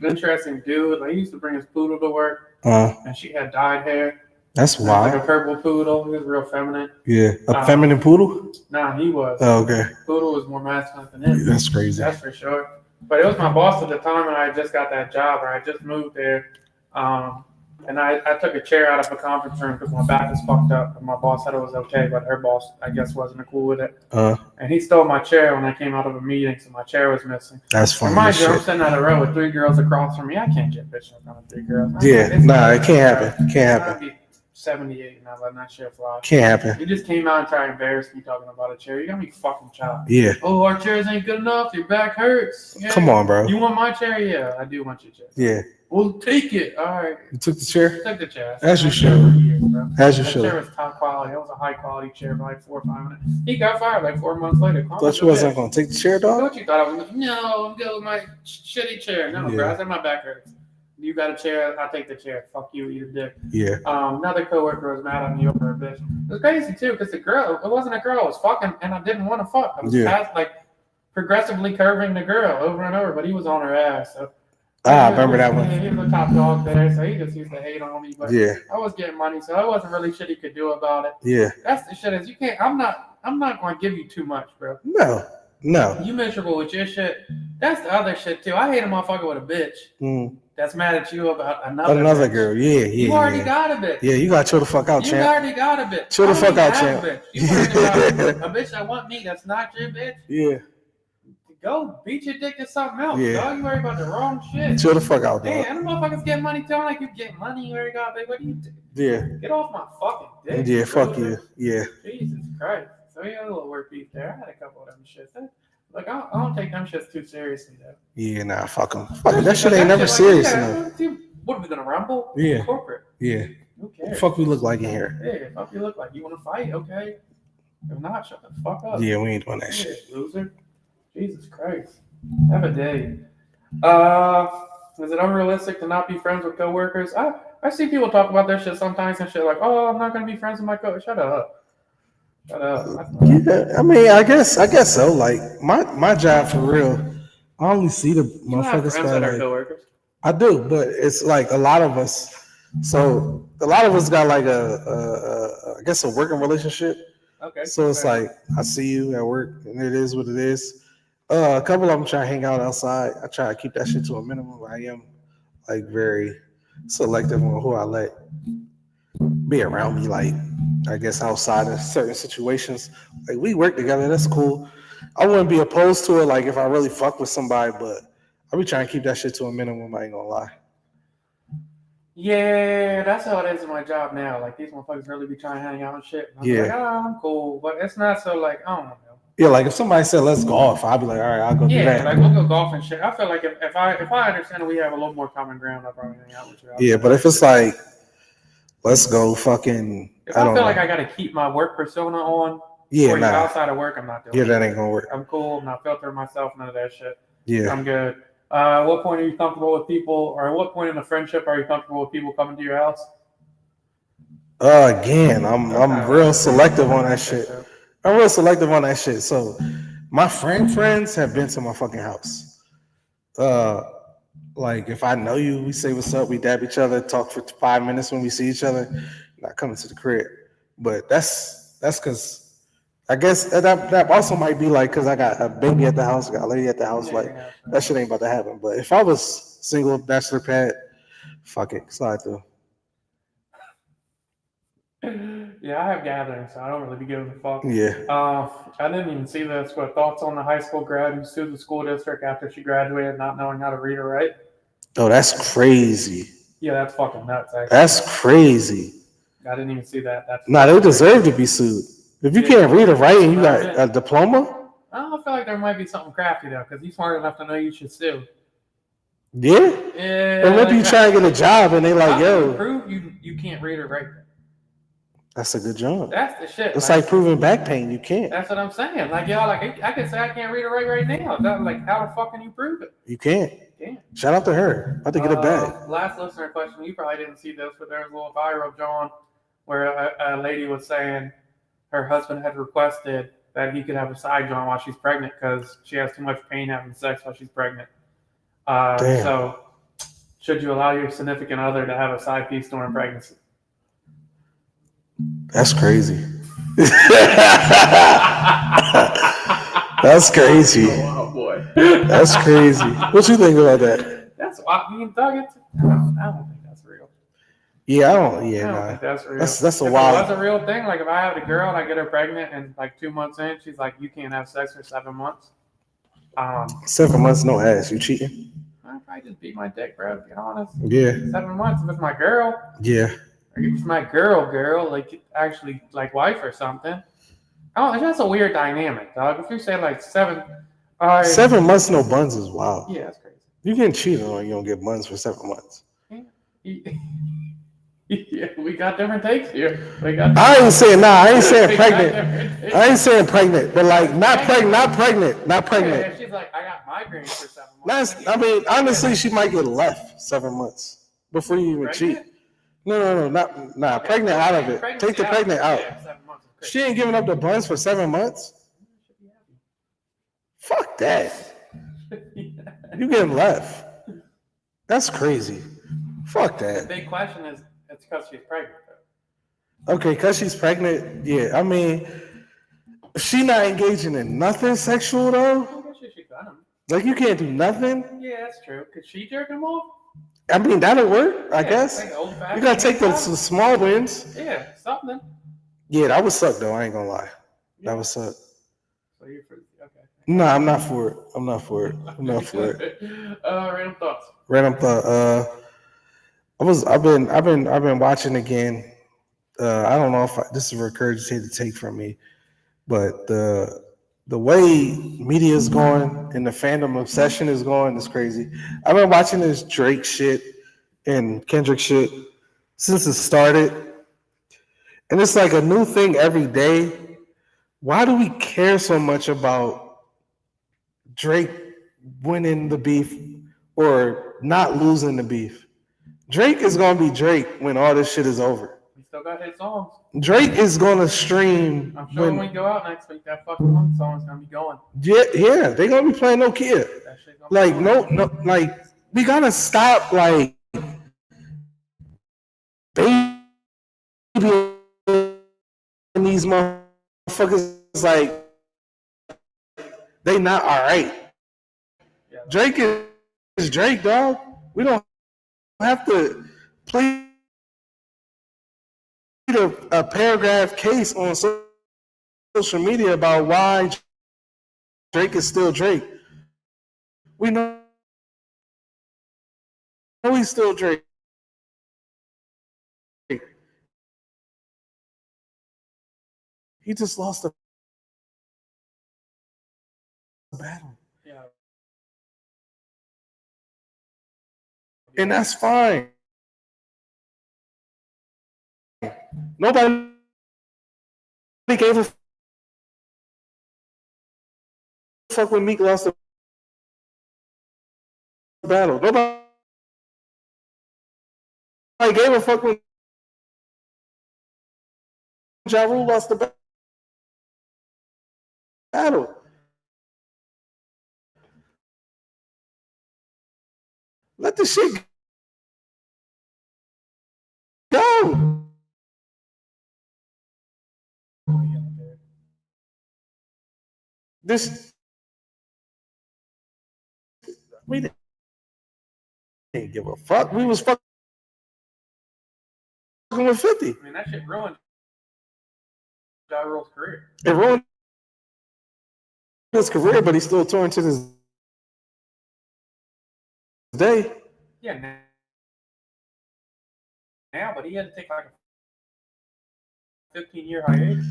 interesting dude. Like, he used to bring his poodle to work, and she had dyed hair. That's wild. Like a purple poodle. He was real feminine. Yeah, a feminine poodle. Nah, he was. Oh, okay. Poodle was more masculine than him. That's crazy. That's for sure. But it was my boss at the time, and I just got that job, or I just moved there. And I took a chair out of a conference room because my back was fucked up. And my boss said it was okay, but her boss, I guess, wasn't cool with it. And he stole my chair when I came out of a meeting, so my chair was missing. That's funny. And mind you, I'm sitting at a row with 3 girls across from me. I can't get bitched in front of 3 girls. Yeah, nah, it can't happen. It can't happen. I'd be 78 and I letting that shit fly. Can't happen. You just came out and tried to embarrass me talking about a chair. You got me fucking chopped. Yeah. Oh, our chairs ain't good enough. Your back hurts. Yeah. Come on, bro. You want my chair? Yeah, I do want your chair. Yeah. Well, take it. All right. You took the chair? Took the chair. As you should. As you should. That chair was top quality. It was a high quality chair for like 4 or 5 minutes. He got fired like 4 months later. Thought you wasn't going to take the chair, dog? What you thought I was going to? No, I'm good with my shitty chair. No, bro. I said my back hurts. You got a chair, I'll take the chair. Fuck you, eat a dick. Yeah. Another coworker was mad at me over a bitch. It was crazy too, because the girl, it wasn't a girl, it was fucking, and I didn't want to fuck. I was like progressively curving the girl over and over, but he was on her ass. So I remember that one. He was the top dog there, so he just used to hate on me. But I was getting money, so there wasn't really shit he could do about it. Yeah. That's the shit is you can't. I'm not going to give you too much, bro. No. You miserable with your shit. That's the other shit too. I hate a motherfucker with a bitch. That's mad at you about another girl. Yeah. You already got a bitch. Yeah, you got to chill the fuck out, champ. You already got a bitch. Chill the fuck out, champ. You worried about a bitch that want me that's not your bitch? Yeah. Go beat your dick to something else, dog. You worry about the wrong shit. Chill the fuck out, dog. Man, them motherfuckers get money too. Like you get money, you worry about, baby. What do you do? Yeah. Get off my fucking dick. Yeah, fuck you. Yeah. Jesus Christ. So yeah, a little work beef there. I had a couple of them shits. Like I don't take them shits too seriously though. Yeah, nah, fuck them. Fuck that shit ain't never serious enough. What are we gonna rumble? Yeah. Corporate. Yeah. Who cares? Fuck we look like in here. Yeah, fuck you look like. You wanna fight? Okay. If not, shut the fuck up. Yeah, we ain't doing that shit. Loser. Jesus Christ. Have a day. Is it unrealistic to not be friends with coworkers? I see people talk about that shit sometimes and shit like, oh, I'm not gonna be friends with my coworker. Shut up. Yeah, I mean, I guess so. Like my job for real, I only see the motherfuckers that are coworkers. I do, but it's like a lot of us. So a lot of us got like I guess a working relationship. Okay. So it's like I see you at work, and it is what it is. A couple of them try to hang out outside. I try to keep that shit to a minimum. I am like very selective on who I let be around me. Like I guess outside of certain situations, like we work together. That's cool. I wouldn't be opposed to it. Like if I really fuck with somebody, but I be trying to keep that shit to a minimum. I ain't gonna lie. Yeah, that's how it is in my job now. Like these motherfuckers really be trying to hang out and shit. And I'm like, I'm cool, but it's not so like I don't know. Yeah, like if somebody said let's golf, I'd be like, all right, I'll go do that. Yeah, like we'll go golf and shit. I feel like if I understand that we have a little more common ground, I'll probably hang out with you. Yeah, but if it's like let's go fucking. If I feel like I gotta keep my work persona on. Yeah, outside of work, I'm not doing. Yeah, that ain't gonna work. I'm cool. I'm not filtering myself. None of that shit. Yeah, I'm good. What point are you comfortable with people, or at what point in a friendship are you comfortable with people coming to your house? Again, I'm real selective on that shit. I'm real selective on that shit. So, my friends have been to my fucking house. Like if I know you, we say what's up, we dab each other, talk for 5 minutes when we see each other, not coming to the crib. But that's because I guess that also might be like because I got a baby at the house, got a lady at the house, like that shit ain't about to happen. But if I was single, bachelor pad, fuck it, slide through. Yeah, I have gatherings, so I don't really be giving a fuck. Yeah. I didn't even see this, but thoughts on the high school grad who sued the school district after she graduated not knowing how to read or write? Oh, that's crazy. Yeah, that's fucking nuts, actually. That's crazy. I didn't even see that. They deserve to be sued. If you can't read or write and you got a diploma? I don't feel like there might be something crafty, though, because he's smart enough to know you should sue. Yeah? Yeah. Or maybe you try to get a job and they like, yo. Prove you can't read or write. That's a good job. That's the shit. It's like proving back pain. You can't. That's what I'm saying. Like, y'all, like I can say I can't read or write right now. Like, how the fuck can you prove it? You can't. Shout out to her. I have to get it back. Last listener question. You probably didn't see this, but there was a little viral, John, where a lady was saying her husband had requested that he could have a side job while she's pregnant because she has too much pain having sex while she's pregnant. So, should you allow your significant other to have a side piece during pregnancy? That's crazy. That's crazy. Oh boy. That's crazy. What you think about that? That's I mean, Doug, I don't think that's real. Yeah, I don't think that's real. That's a if wild. That's a real thing. Like if I have a girl and I get her pregnant and like 2 months in, she's like, you can't have sex for 7 months. 7 months, no ass. You cheating? I'd probably just beat my dick, bro. To be honest. Yeah. 7 months with my girl. Yeah. Or it's my girl, like actually like wife or something. Oh, that's a weird dynamic, dog. If you say like 7, all right, 7 months no buns is wild. yeah, that's crazy. You getting cheated on, you don't get buns for 7 months. Yeah, we got different takes here. I ain't saying I ain't saying pregnant. I ain't saying pregnant, but like not pregnant. Yeah, she's like, I got migraines for 7 months. I mean, honestly, she might get left 7 months before you even cheat. No, not pregnant out of it. Take the pregnant out. Yeah, 7 months. She ain't giving up the buns for 7 months. Fuck that. You getting left. That's crazy. Fuck The that. big question is, it's because she's pregnant. Okay, because she's pregnant, yeah. I mean, if she not engaging in nothing sexual though, I guess she should cut him. like you can't do nothing. Yeah, that's true. Could she jerk him off? I mean, that'll work, I guess. Like old-fashioned You gotta take the stuff. small wins. Yeah, something. Yeah, that would suck though. I ain't gonna lie. That would suck. So you're for, okay. No, I'm not for it. I'm not for it. Random thoughts. Random thought. I've been watching again. I don't know if this is a regurgitated take from me, but the way media is going and the fandom obsession is going is crazy. I've been watching this Drake shit and Kendrick shit since it started, and it's like a new thing every day. Why do we care so much about Drake winning the beef or not losing the beef? Drake is gonna be Drake when all this shit is over. He still got his songs. Drake is gonna stream. I'm sure when we go out next week, that fucking one song is gonna be going. Yeah, they gonna be playing No Kid. That shit gonna Like be no, like we gotta stop like baby and these motherfuckers like they not all right. Yeah, Drake is Drake, dog. We don't have to play a paragraph case on social media about why Drake is still Drake. We know he's still Drake. He just lost the battle. yeah. And that's fine. Nobody gave a fuck when Meek lost the battle. Nobody gave a fuck when Ja Rule lost the battle. Let the shit go. This we didn't give a fuck. We was fucking with 50. I mean, that shit ruined Ja Rule's career. It ruined his career, but he's still touring to this day. Yeah, now, but he had to take like a 15-year hiatus.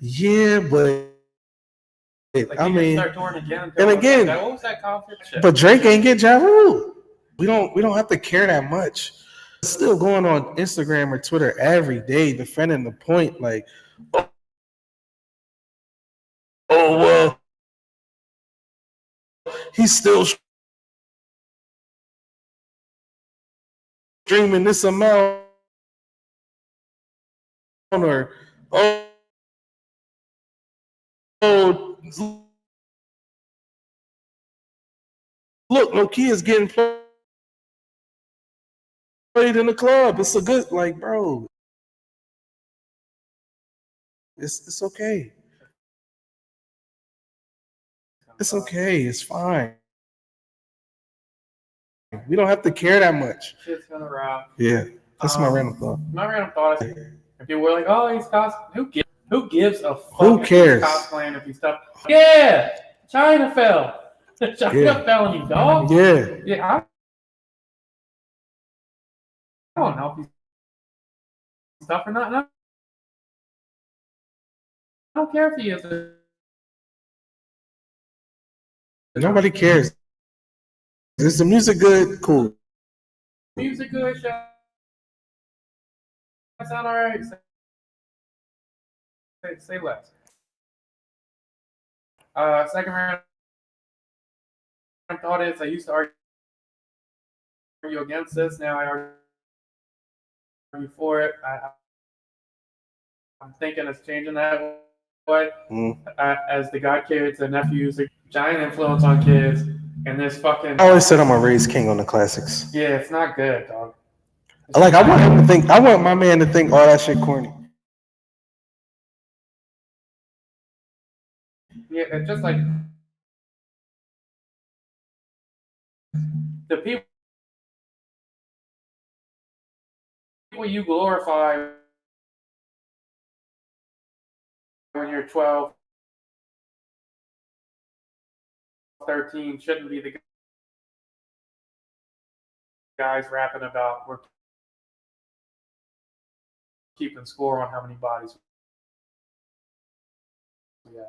Yeah, but Like, I he mean, didn't start touring again. and again, what was that concert? Shit. but Drake ain't get Ja Rule. We don't have to care that much. Still going on Instagram or Twitter every day defending the point, like, oh well, he's still streaming this amount, or oh, look, no kids getting played in the club. It's a good, like, bro. It's okay. It's okay. It's fine. We don't have to care that much. Shit's gonna rock. Yeah, that's my random thought. My random thought is, if you were like, oh, he's cosplaying, who gives a fuck? Who cares? If he's cosplaying if he's stuff. Yeah, China fell. China fell on you, dog. Yeah. Yeah, I don't know if he's tough or not. And I don't care if he is. Nobody cares. Is the music good? Cool. Music good, shit. Sound alright. Say less. Second round thought is I used to argue against this. Now I argue for it. I'm thinking it's changing that way. As the godkids and nephews, a giant influence on kids. And this fucking. I always said I'm gonna raise king on the classics. Yeah, it's not good, dog. I want him to think. I want my man to think all that shit corny. Yeah, it's just like the people you glorify when you're 12, 13 shouldn't be the guys rapping about we're keeping score on how many bodies we have.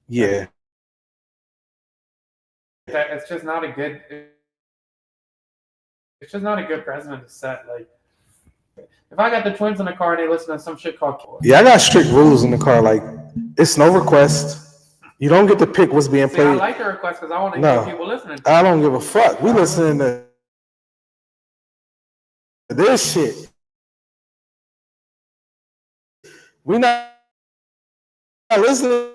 Yeah. It's just not a good. It's just not a good precedent to set. Like, if I got the twins in the car and they listen to some shit called. Yeah, I got strict rules in the car. Like, it's no request. You don't get to pick what's being played. I like the request because I want to hear people listening to it. I don't give a fuck. We listening to this shit. We not listening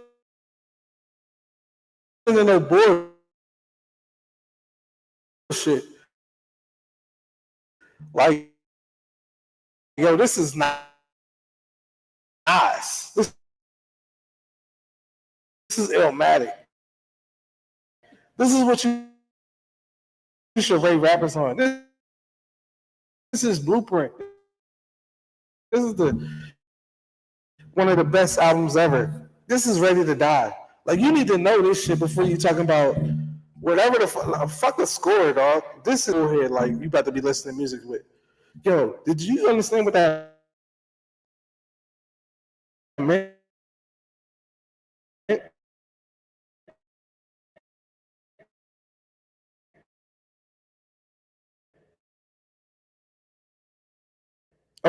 to no bullshit. Like, yo, this is not nice. This is Illmatic. This is what you should rate rappers on. This is Blueprint. This is one of the best albums ever. This is Ready to Die. Like, you need to know this shit before you talking about whatever the fuck the score, dog. This is here, like, you about to be listening to music with. Yo, did you understand what that man